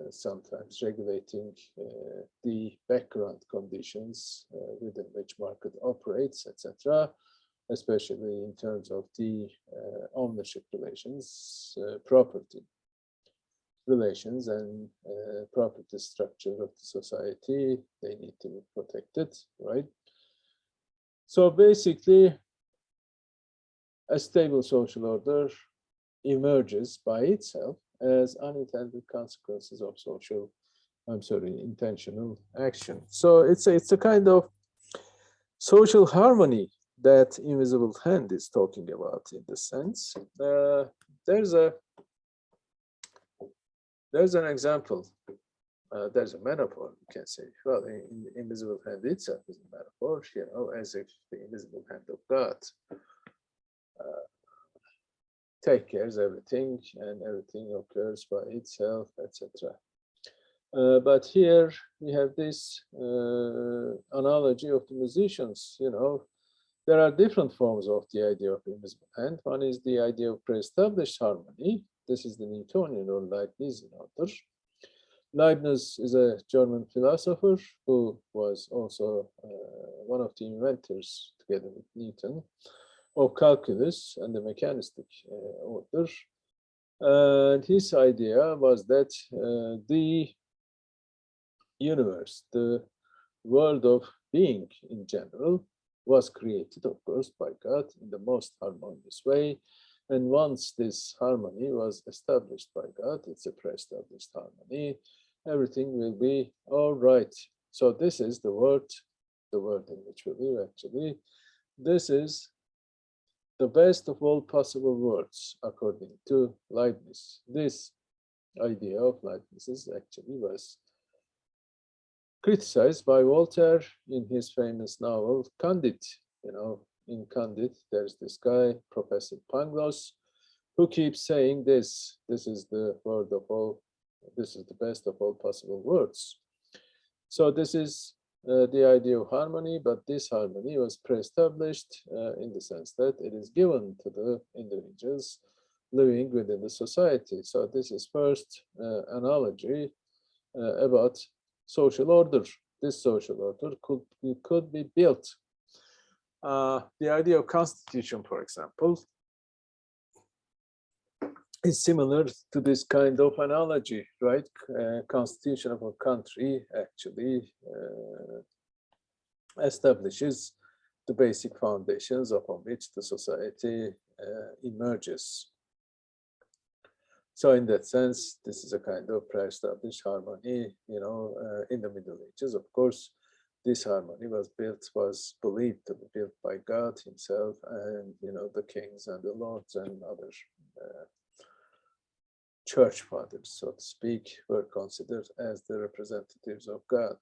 sometimes regulating the background conditions within which market operates, etc., especially in terms of the ownership relations, property relations, and property structure of the society. They need to be protected, right? So basically, a stable social order emerges by itself as unintended consequences of intentional action. So it's a kind of social harmony that invisible hand is talking about in the sense. There's an example. There's a metaphor, you can say. Well, in the invisible hand itself is a metaphor, as if the invisible hand of God take care of everything, and everything occurs by itself, etc. But here we have this analogy of the musicians. There are different forms of the idea of invisible hand. One is the idea of pre-established harmony. This is the Newtonian or Leibnizian order. Leibniz is a German philosopher who was also one of the inventors, together with Newton, of calculus and the mechanistic order. And his idea was that the universe, the world of being in general, was created, of course, by God in the most harmonious way. And once this harmony was established by God, it's a pre-established harmony, everything will be all right. So this is the world in which we live, actually. This is the best of all possible worlds, according to Leibniz. This idea of Leibniz's actually was criticized by Voltaire in his famous novel Candide. In Candide, there's this guy, Professor Pangloss, who keeps saying this is the word of all, this is the best of all possible words. So this is the idea of harmony, but this harmony was pre-established in the sense that it is given to the individuals living within the society. So this is first analogy about social order. This social order could be built. The idea of constitution, for example, is similar to this kind of analogy, right? Constitution of a country actually establishes the basic foundations upon which the society emerges. So in that sense, this is a kind of pre-established harmony, in the Middle Ages. Of course, this harmony was believed to be built by God himself, and, the kings and the lords and other church fathers, so to speak, were considered as the representatives of God,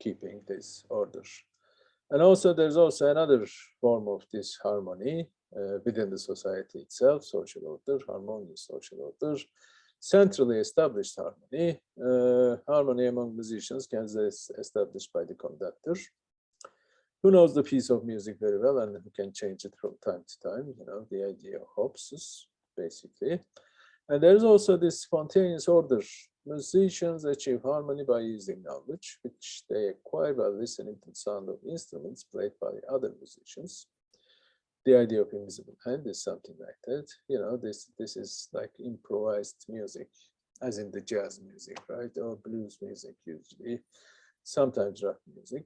keeping this order. And also, there's also another form of this harmony within the society itself, social order, harmonious social order, centrally established harmony. Harmony among musicians can be established by the conductor, who knows the piece of music very well and who can change it from time to time, the idea of hops, basically. And there's also this spontaneous order. Musicians achieve harmony by using knowledge, which they acquire by listening to the sound of instruments played by other musicians. The idea of invisible hand is something like that. This is like improvised music, as in the jazz music, right? Or blues music, usually, sometimes rock music.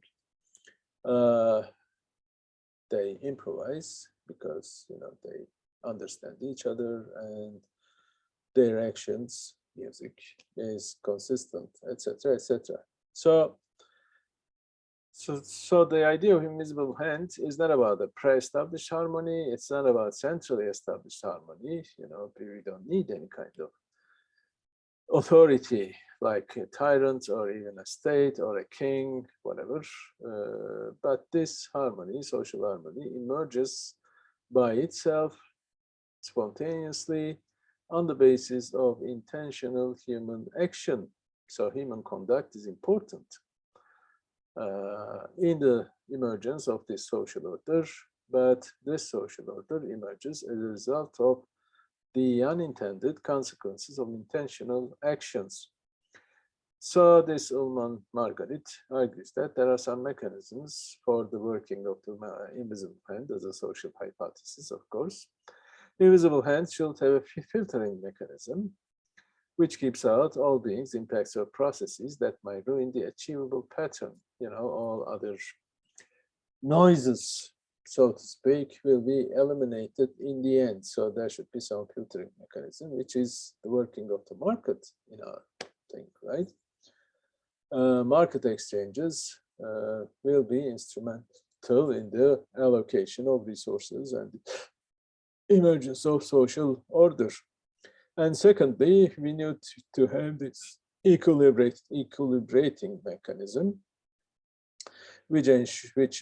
They improvise because, they understand each other, and their actions, music, is consistent, etc., etc. So the idea of invisible hand is not about a pre-established harmony. It's not about centrally established harmony. We don't need any kind of authority, like a tyrant or even a state or a king, whatever. But this harmony, social harmony, emerges by itself spontaneously on the basis of intentional human action. So human conduct is important in the emergence of this social order, but this social order emerges as a result of the unintended consequences of intentional actions. So this Ullmann Margaret argues that there are some mechanisms for the working of the invisible hand as a social hypothesis, of course. The invisible hand should have a filtering mechanism which keeps out all beings, impacts, or processes that might ruin the achievable pattern. You know, all other noises, so to speak, will be eliminated in the end. So there should be some filtering mechanism, which is the working of the market in our thing, right? Market exchanges will be instrumental in the allocation of resources and emergence of social order. And secondly, we need to have this equilibrating mechanism, which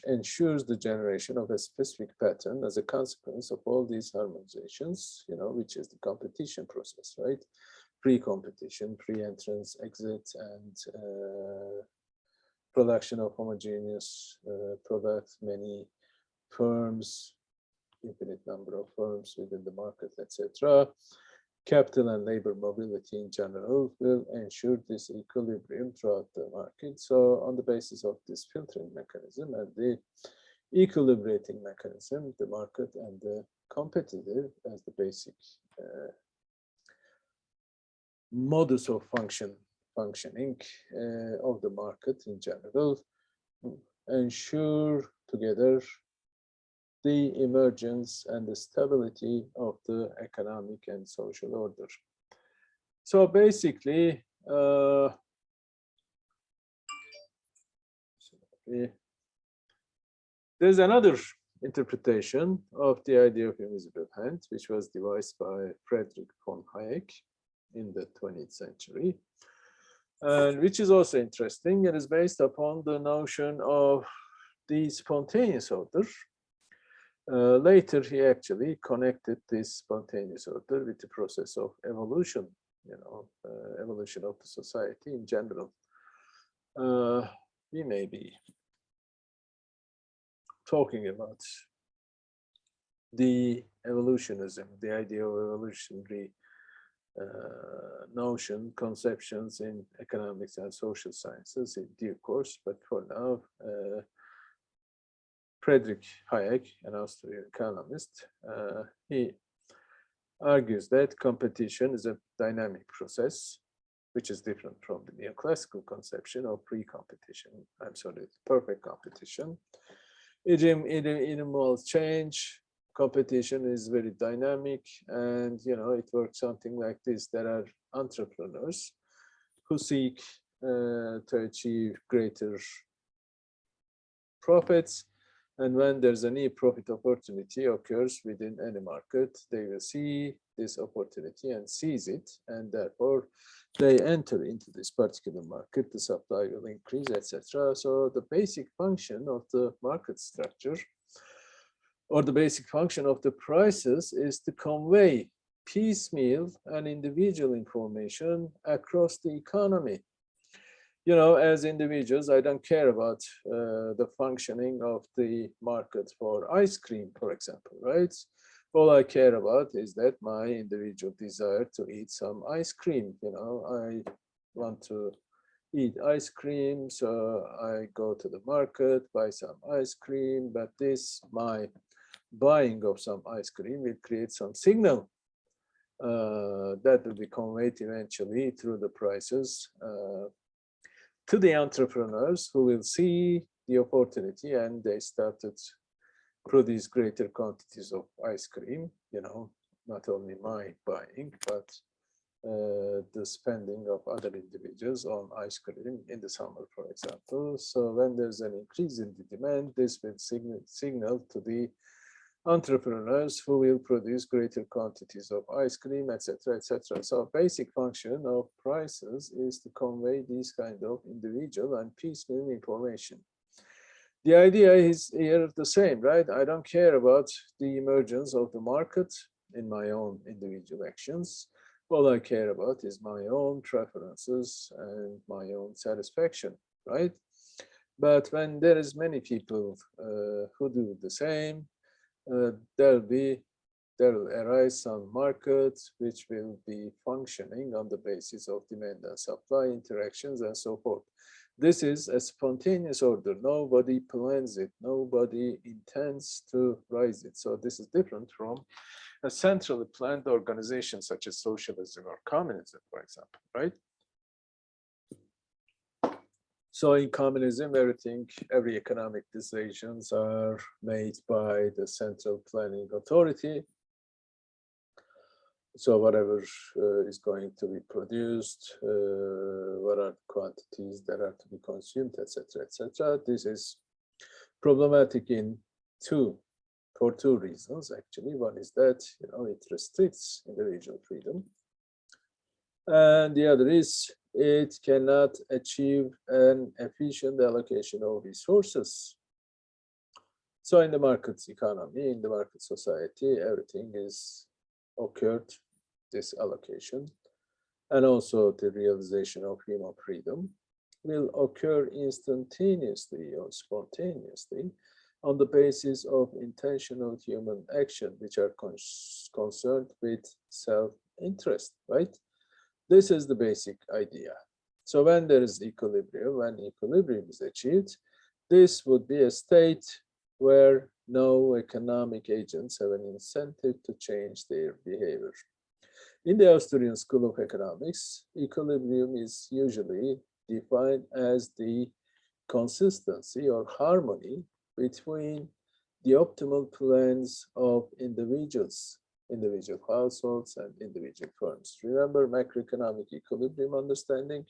ensures the generation of a specific pattern as a consequence of all these harmonizations, you know, which is the competition process, right? Pre-competition, pre-entrance, exit, and production of homogeneous products, many firms, infinite number of firms within the market, etc. Capital and labor mobility in general will ensure this equilibrium throughout the market. So on the basis of this filtering mechanism and the equilibrating mechanism, the market and the competitive as the basic modus of functioning of the market in general ensure together the emergence and the stability of the economic and social order. So basically, there's another interpretation of the idea of invisible hand, which was devised by Friedrich von Hayek in the 20th century, and which is also interesting. It is based upon the notion of the spontaneous order. Later, he actually connected this spontaneous order with the process of evolution, you know, evolution of the society in general. We may be talking about the evolutionism, the idea of evolutionary notion, conceptions in economics and social sciences in due course, but for now, Friedrich Hayek, an Austrian economist, he argues that competition is a dynamic process, which is different from the neoclassical conception of pre-competition. I'm sorry, perfect competition. It involves change. Competition is very dynamic, and you know it works something like this. There are entrepreneurs who seek to achieve greater profits. And when there's any profit opportunity occurs within any market, they will see this opportunity and seize it, and therefore they enter into this particular market, the supply will increase, etc. So the basic function of the market structure or the basic function of the prices is to convey piecemeal and individual information across the economy. You know, as individuals, I don't care about the functioning of the market for ice cream, for example, right? All I care about is that my individual desire to eat some ice cream. You know, I want to eat ice cream, so I go to the market, buy some ice cream, but this, my buying of some ice cream will create some signal that will be conveyed eventually through the prices to the entrepreneurs who will see the opportunity, and they started produce greater quantities of ice cream, you know, not only my buying, but the spending of other individuals on ice cream in the summer, for example. So when there's an increase in the demand, this will signal to the entrepreneurs who will produce greater quantities of ice cream, etc., etc. So basic function of prices is to convey this kind of individual and piecemeal information. The idea is here the same, right? I don't care about the emergence of the market in my own individual actions. All I care about is my own preferences and my own satisfaction, right? But when there is many people who do the same, there'll arise some market which will be functioning on the basis of demand and supply interactions and so forth. This is a spontaneous order. Nobody plans it. Nobody intends to rise it. So this is different from a centrally planned organization such as socialism or communism, for example, right? So in communism, every economic decisions are made by the central planning authority. So whatever is going to be produced, what are the quantities that are to be consumed, etc., etc. This is problematic for two reasons, actually. One is that it restricts individual freedom, and the other is it cannot achieve an efficient allocation of resources. So in the market economy, in the market society, everything is occurred, this allocation, and also the realization of human freedom will occur instantaneously or spontaneously on the basis of intentional human action, which are concerned with self-interest, right? This is the basic idea. So when there is equilibrium, when equilibrium is achieved, this would be a state where no economic agents have an incentive to change their behavior. In the Austrian School of Economics, equilibrium is usually defined as the consistency or harmony between the optimal plans of individuals, individual households, and individual firms. Remember macroeconomic equilibrium understanding,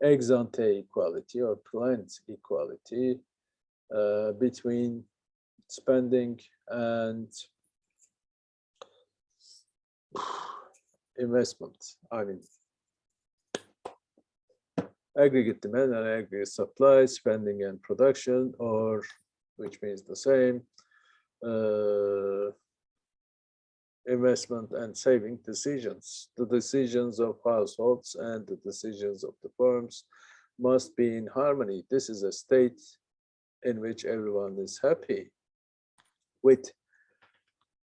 ex ante equality or planned equality between spending and investment. I mean, aggregate demand and aggregate supply, spending and production, or which means the same, investment and saving decisions. The decisions of households and the decisions of the firms must be in harmony. This is a state in which everyone is happy with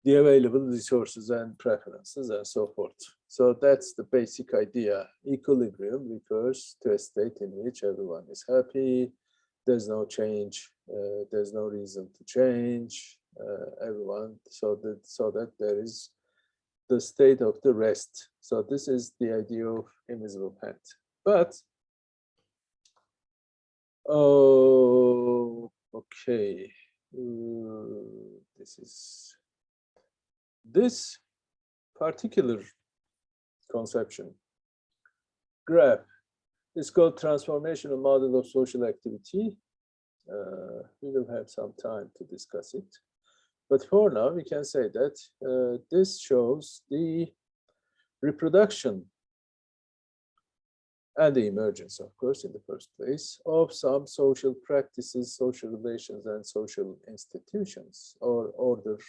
the available resources and preferences and so forth. So that's the basic idea. Equilibrium refers to a state in which everyone is happy. There's no change. There's no reason to change everyone. So that there is the state of the rest. So this is the idea of invisible hand. But okay. This particular conception, graph, is called transformational model of social activity. We will have some time to discuss it. But for now, we can say that this shows the reproduction and the emergence, of course, in the first place, of some social practices, social relations, and social institutions, or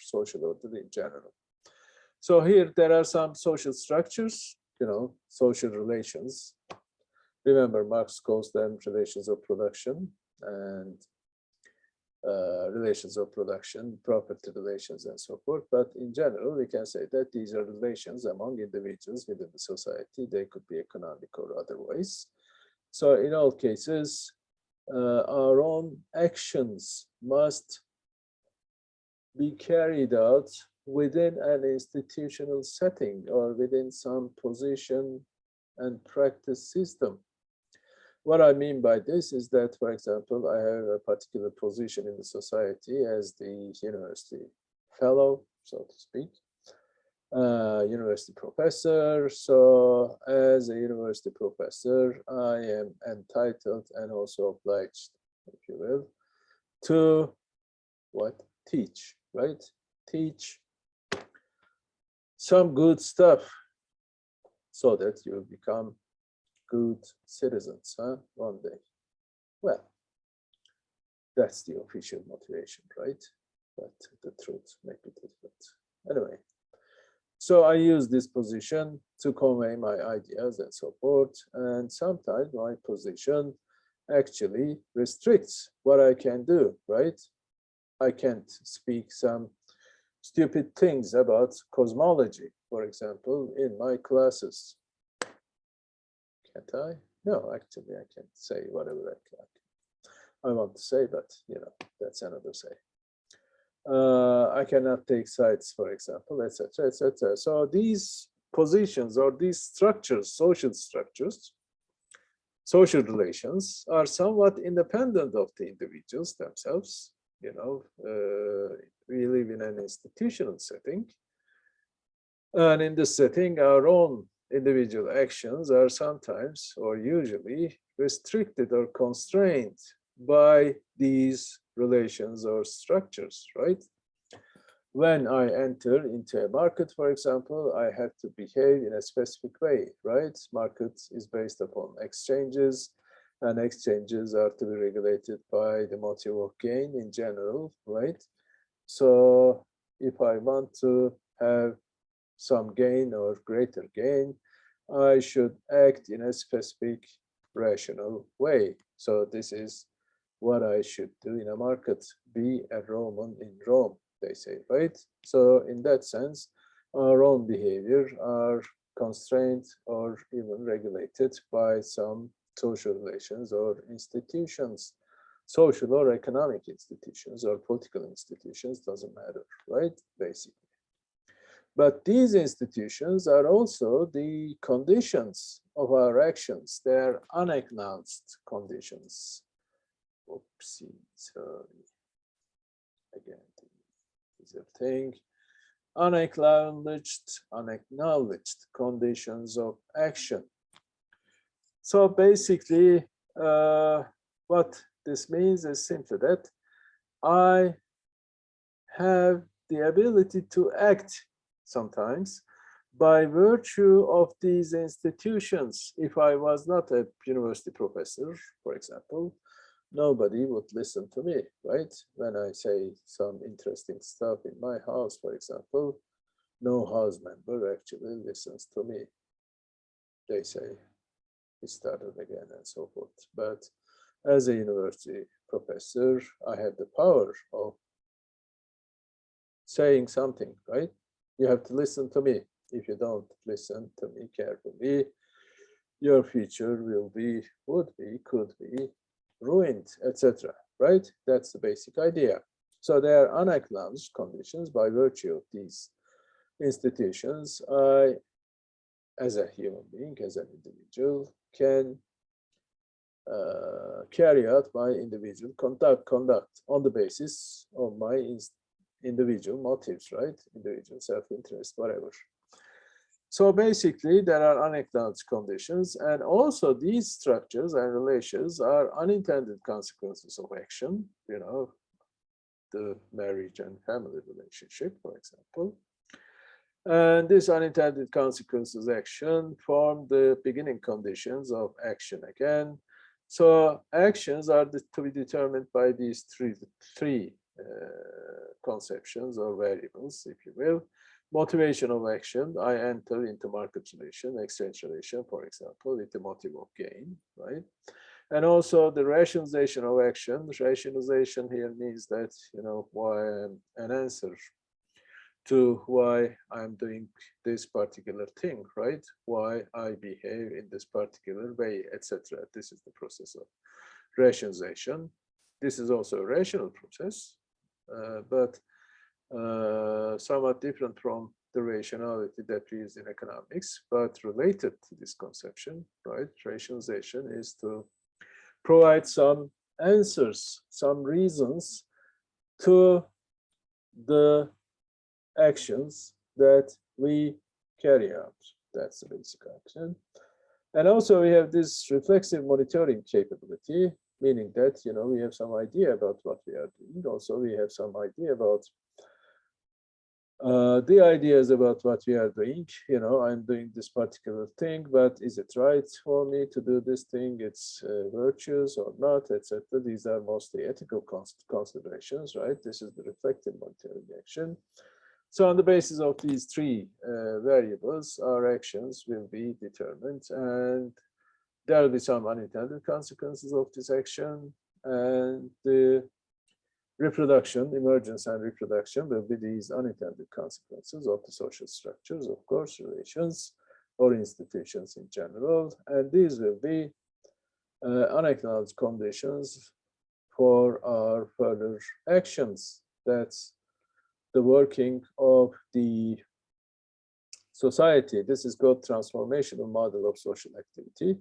social order in general. So here there are some social structures, social relations. Remember, Marx calls them relations of production and relations of production, property relations, and so forth. But in general, we can say that these are relations among individuals within the society. They could be economic or otherwise. So in all cases, our own actions must be carried out within an institutional setting or within some position and practice system. What I mean by this is that, for example, I have a particular position in the society as the university fellow, so to speak, university professor. So as a university professor, I am entitled and also obliged, if you will, to teach, right? teach some good stuff so that you become good citizens, one day. Well, that's the official motivation, right? But the truth may be different. Anyway, so I use this position to convey my ideas and so forth, and sometimes my position actually restricts what I can do, right? I can't speak some stupid things about cosmology, for example, in my classes. Can't I? No, actually, I can say whatever I want to say, but that's another say. I cannot take sides, for example, etc., etc. So these positions or these structures, social relations, are somewhat independent of the individuals themselves. We live in an institutional setting, and in this setting, our own individual actions are sometimes or usually restricted or constrained by these relations or structures, right? When I enter into a market, for example, I have to behave in a specific way, right? Market is based upon exchanges, and exchanges are to be regulated by the motive of gain in general, right? So if I want to have some gain or greater gain, I should act in a specific rational way. So this is what I should do in a market. Be a Roman in Rome, they say, right? So in that sense, our own behavior are constrained or even regulated by some social relations or institutions, social or economic institutions or political institutions, doesn't matter, right? Basically. But these institutions are also the conditions of our actions. They are unacknowledged conditions. Oopsie, sorry. Again, is a thing. Unacknowledged conditions of action. So basically, what this means is simply that I have the ability to act sometimes by virtue of these institutions. If I was not a university professor, for example, nobody would listen to me, right? When I say some interesting stuff in my house, for example, no house member actually listens to me. They say, he started again and so forth. But as a university professor, I have the power of saying something, right? You have to listen to me. If you don't listen to me carefully, your future will be, would be, could be ruined, etc. Right? That's the basic idea. So there are unacknowledged conditions by virtue of these institutions. I, as a human being, as an individual, can carry out my individual conduct on the basis of my individual motives, right? Individual self-interest, whatever. So basically, there are unacknowledged conditions, and also these structures and relations are unintended consequences of action, the marriage and family relationship, for example. And these unintended consequences action form the beginning conditions of action again. So actions are to be determined by these three conceptions or variables, if you will. Motivation of action, I enter into market relation, exchange relation, for example, with the motive of gain, right? And also the rationalization of action. Rationalization here means that, why I'm an answer to why I'm doing this particular thing, right? Why I behave in this particular way, etc. This is the process of rationalization. This is also a rational process, but somewhat different from the rationality that we use in economics, but related to this conception, right? Rationalization is to provide some answers, some reasons to the actions that we carry out. That's the basic action. And also we have this reflexive monitoring capability, meaning that, we have some idea about what we are doing. Also, we have some idea about The ideas about what we are doing, I'm doing this particular thing, but is it right for me to do this thing? It's virtuous or not, etc. These are mostly ethical considerations, right? This is the reflective monetary action. So on the basis of these three variables, our actions will be determined, and there will be some unintended consequences of this action, and the reproduction, emergence and reproduction will be these unintended consequences of the social structures, of course, relations or institutions in general. And these will be unacknowledged conditions for our further actions. That's the working of the society. This is called transformational model of social activity.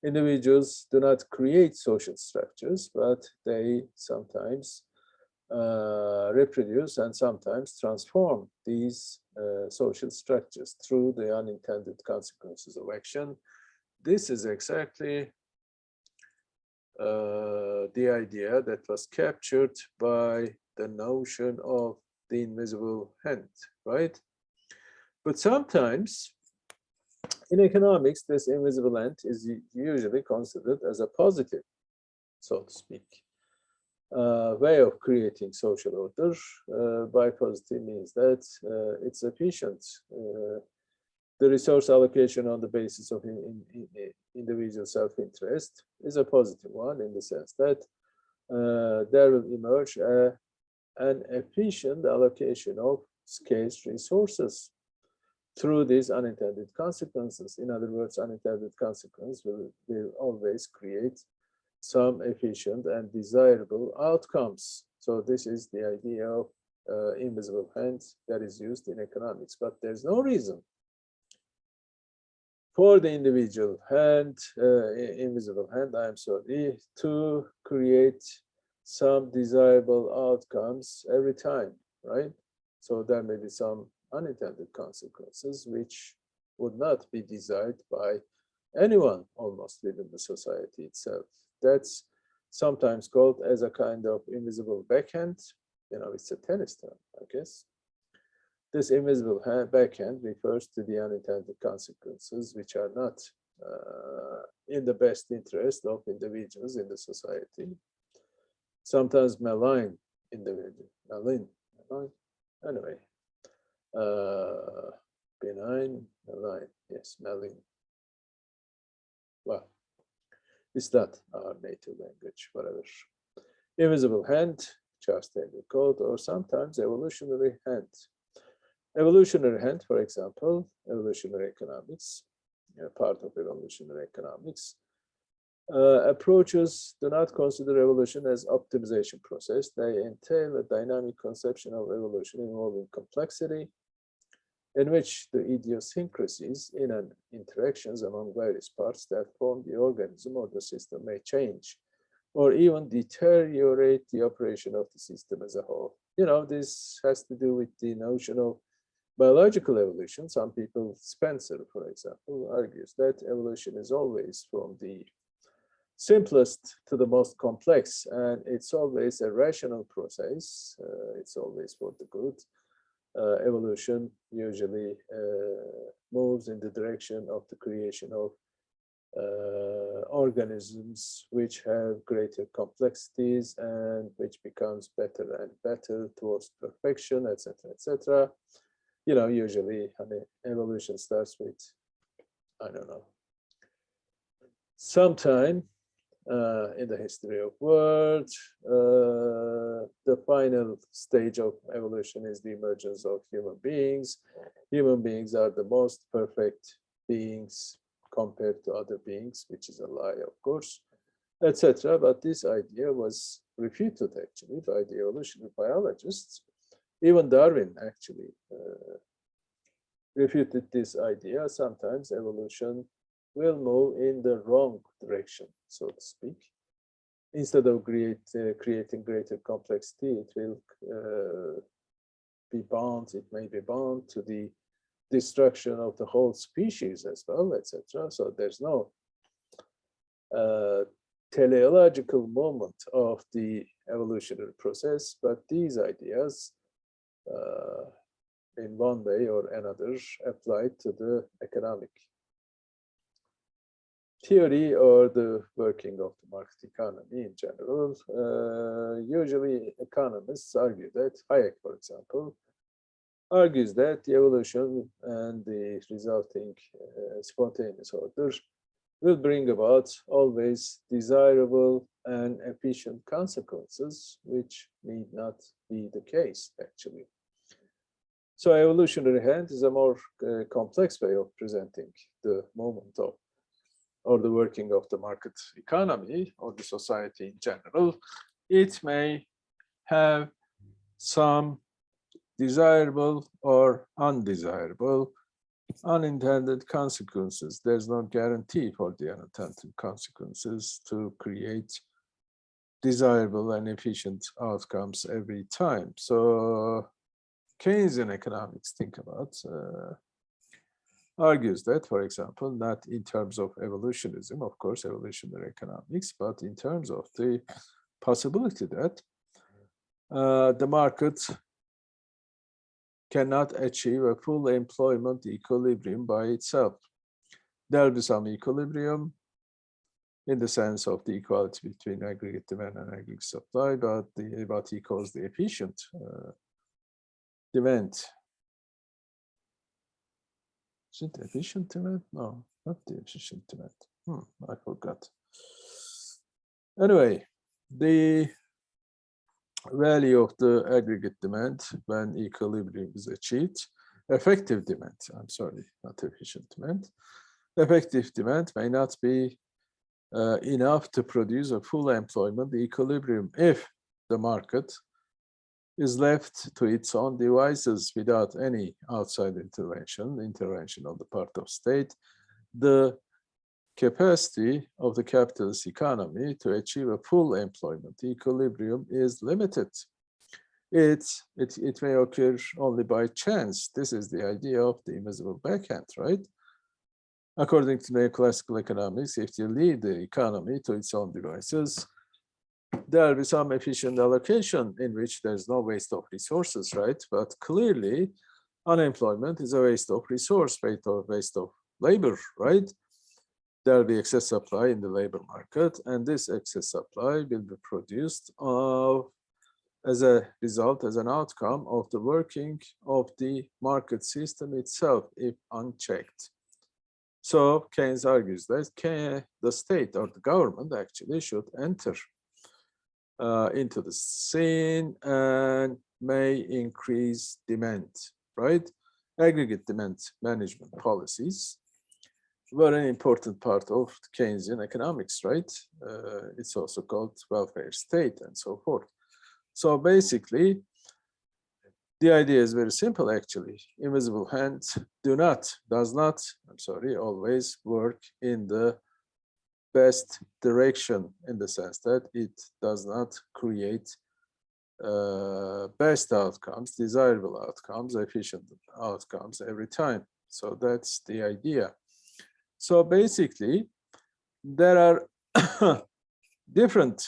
Individuals do not create social structures, but they sometimes reproduce and sometimes transform these social structures through the unintended consequences of action. This is exactly the idea that was captured by the notion of the invisible hand, right? But sometimes in economics, this invisible hand is usually considered as a positive, so to speak, way of creating social order. By positive means that it's efficient. The resource allocation on the basis of individual self-interest is a positive one in the sense that there will emerge an efficient allocation of scarce resources through these unintended consequences. In other words, unintended consequence will always create some efficient and desirable outcomes. So this is the idea of invisible hand that is used in economics, but there's no reason for the individual hand, invisible hand, I'm sorry, to create some desirable outcomes every time, right? So there may be some unintended consequences which would not be desired by anyone almost within the society itself. That's sometimes called as a kind of invisible backhand. It's a tennis term, I guess. This invisible backhand refers to the unintended consequences which are not in the best interest of individuals in the society. Sometimes malign individual, malign, anyway. Benign, malign, yes, malign. Well, it's not our native language, whatever. Invisible hand, Charles Taylor called, or sometimes evolutionary hand. Evolutionary hand, for example, evolutionary economics, part of evolutionary economics, approaches do not consider evolution as optimization process. They entail a dynamic conception of evolution involving complexity, in which the idiosyncrasies in interactions among various parts that form the organism or the system may change, or even deteriorate the operation of the system as a whole. This has to do with the notion of biological evolution. Some people, Spencer, for example, argues that evolution is always from the simplest to the most complex, and it's always a rational process. It's always for the good. Evolution usually moves in the direction of the creation of organisms which have greater complexities and which becomes better and better towards perfection, etc., etc. Usually evolution starts with, I don't know, sometime in the history of world. The final stage of evolution is the emergence of human beings. Human beings are the most perfect beings compared to other beings, which is a lie, of course, etc. But this idea was refuted actually by the evolutionary biologists. Even Darwin actually refuted this idea. Sometimes evolution will move in the wrong direction, so to speak. Instead of creating greater complexity, it will it may be bound to the destruction of the whole species as well, etc. So there's no teleological moment of the evolutionary process, but these ideas in one way or another applied to the economic theory or the working of the market economy in general. Usually economists argue that, Hayek, for example, argues that the evolution and the resulting spontaneous order will bring about always desirable and efficient consequences, which need not be the case, actually. So evolutionary hand is a more complex way of presenting the moment of or the working of the market economy or the society in general. It may have some desirable or undesirable unintended consequences. There's no guarantee for the unintended consequences to create desirable and efficient outcomes every time. So Keynesian economics argues that, for example, not in terms of evolutionism, of course, evolutionary economics, but in terms of the possibility that the market cannot achieve a full employment equilibrium by itself. There will be some equilibrium in the sense of the equality between aggregate demand and aggregate supply, but what he calls the efficient demand. Is it efficient demand? No, not the efficient demand. I forgot. Anyway, the value of the aggregate demand when equilibrium is achieved, effective demand, I'm sorry, not efficient demand. Effective demand may not be enough to produce a full employment equilibrium if the market is left to its own devices without any outside intervention on the part of state. The capacity of the capitalist economy to achieve a full employment equilibrium is limited. It may occur only by chance. This is the idea of the invisible backhand, right? According to neoclassical economics, if you leave the economy to its own devices, there will be some efficient allocation in which there's no waste of resources, right? But clearly, unemployment is a waste of resource, waste of labor, right? There will be excess supply in the labor market, and this excess supply will be produced as a result, as an outcome of the working of the market system itself, if unchecked. So Keynes argues that the state or the government actually should enter into the scene and may increase demand, right? Aggregate demand management policies were an important part of Keynesian economics, right? It's also called welfare state and so forth. So basically, the idea is very simple, actually. Invisible hand does not, always work in the best direction, in the sense that it does not create best outcomes, desirable outcomes, efficient outcomes every time. So that's the idea. So basically, there are different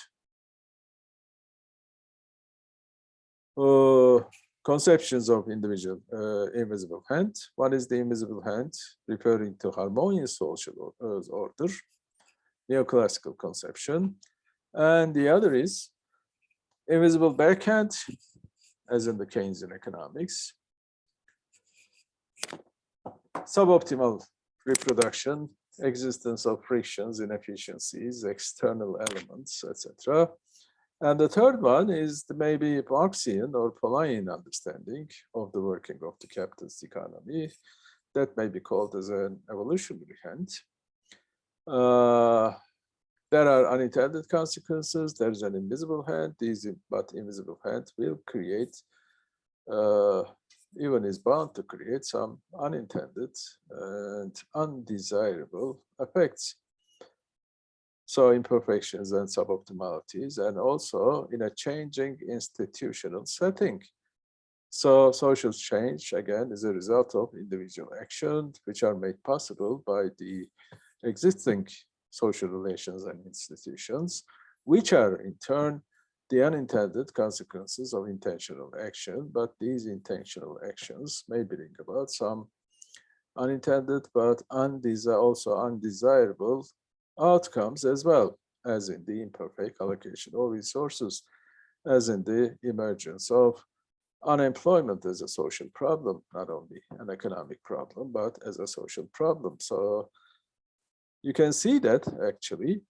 conceptions of invisible hand. One is the invisible hand, referring to harmonious social order, neoclassical conception. And the other is invisible backhand, as in the Keynesian economics, suboptimal reproduction, existence of frictions, inefficiencies, external elements, etc. And the third one is the maybe Marxian or Polanyian understanding of the working of the capitalist economy that may be called as an evolutionary hand. There are unintended consequences. There's an invisible hand. But invisible hand will create, even is bound to create some unintended and undesirable effects. So imperfections and suboptimalities, and also in a changing institutional setting. So social change, again, is a result of individual action, which are made possible by the existing social relations and institutions, which are in turn the unintended consequences of intentional action, but these intentional actions may bring about some unintended but also undesirable outcomes as well, as in the imperfect allocation of resources, as in the emergence of unemployment as a social problem, not only an economic problem, but as a social problem. So you can see that actually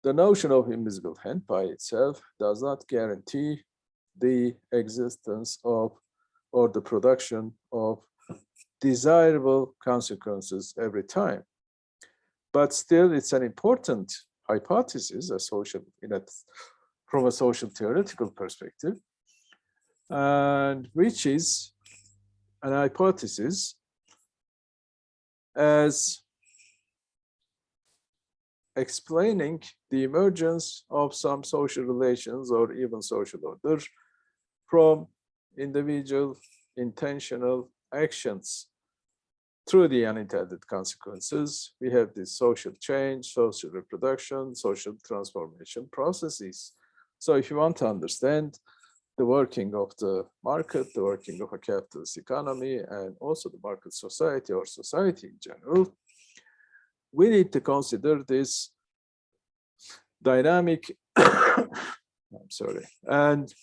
the notion of invisible hand by itself does not guarantee the existence of or the production of desirable consequences every time. But still, it's an important hypothesis, from a social theoretical perspective, and which is an hypothesis as explaining the emergence of some social relations or even social order from individual intentional actions through the unintended consequences. We have this social change, social reproduction, social transformation processes. So if you want to understand the working of the market, the working of a capitalist economy, and also the market society or society in general, we need to consider this dynamic, and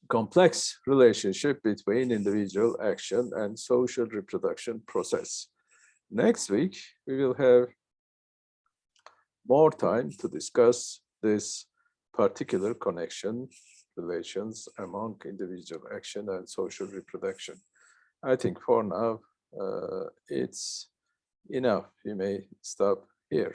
complex relationship between individual action and social reproduction process. Next week, we will have more time to discuss this particular relations among individual action and social reproduction. I think for now, it's enough. We may stop here.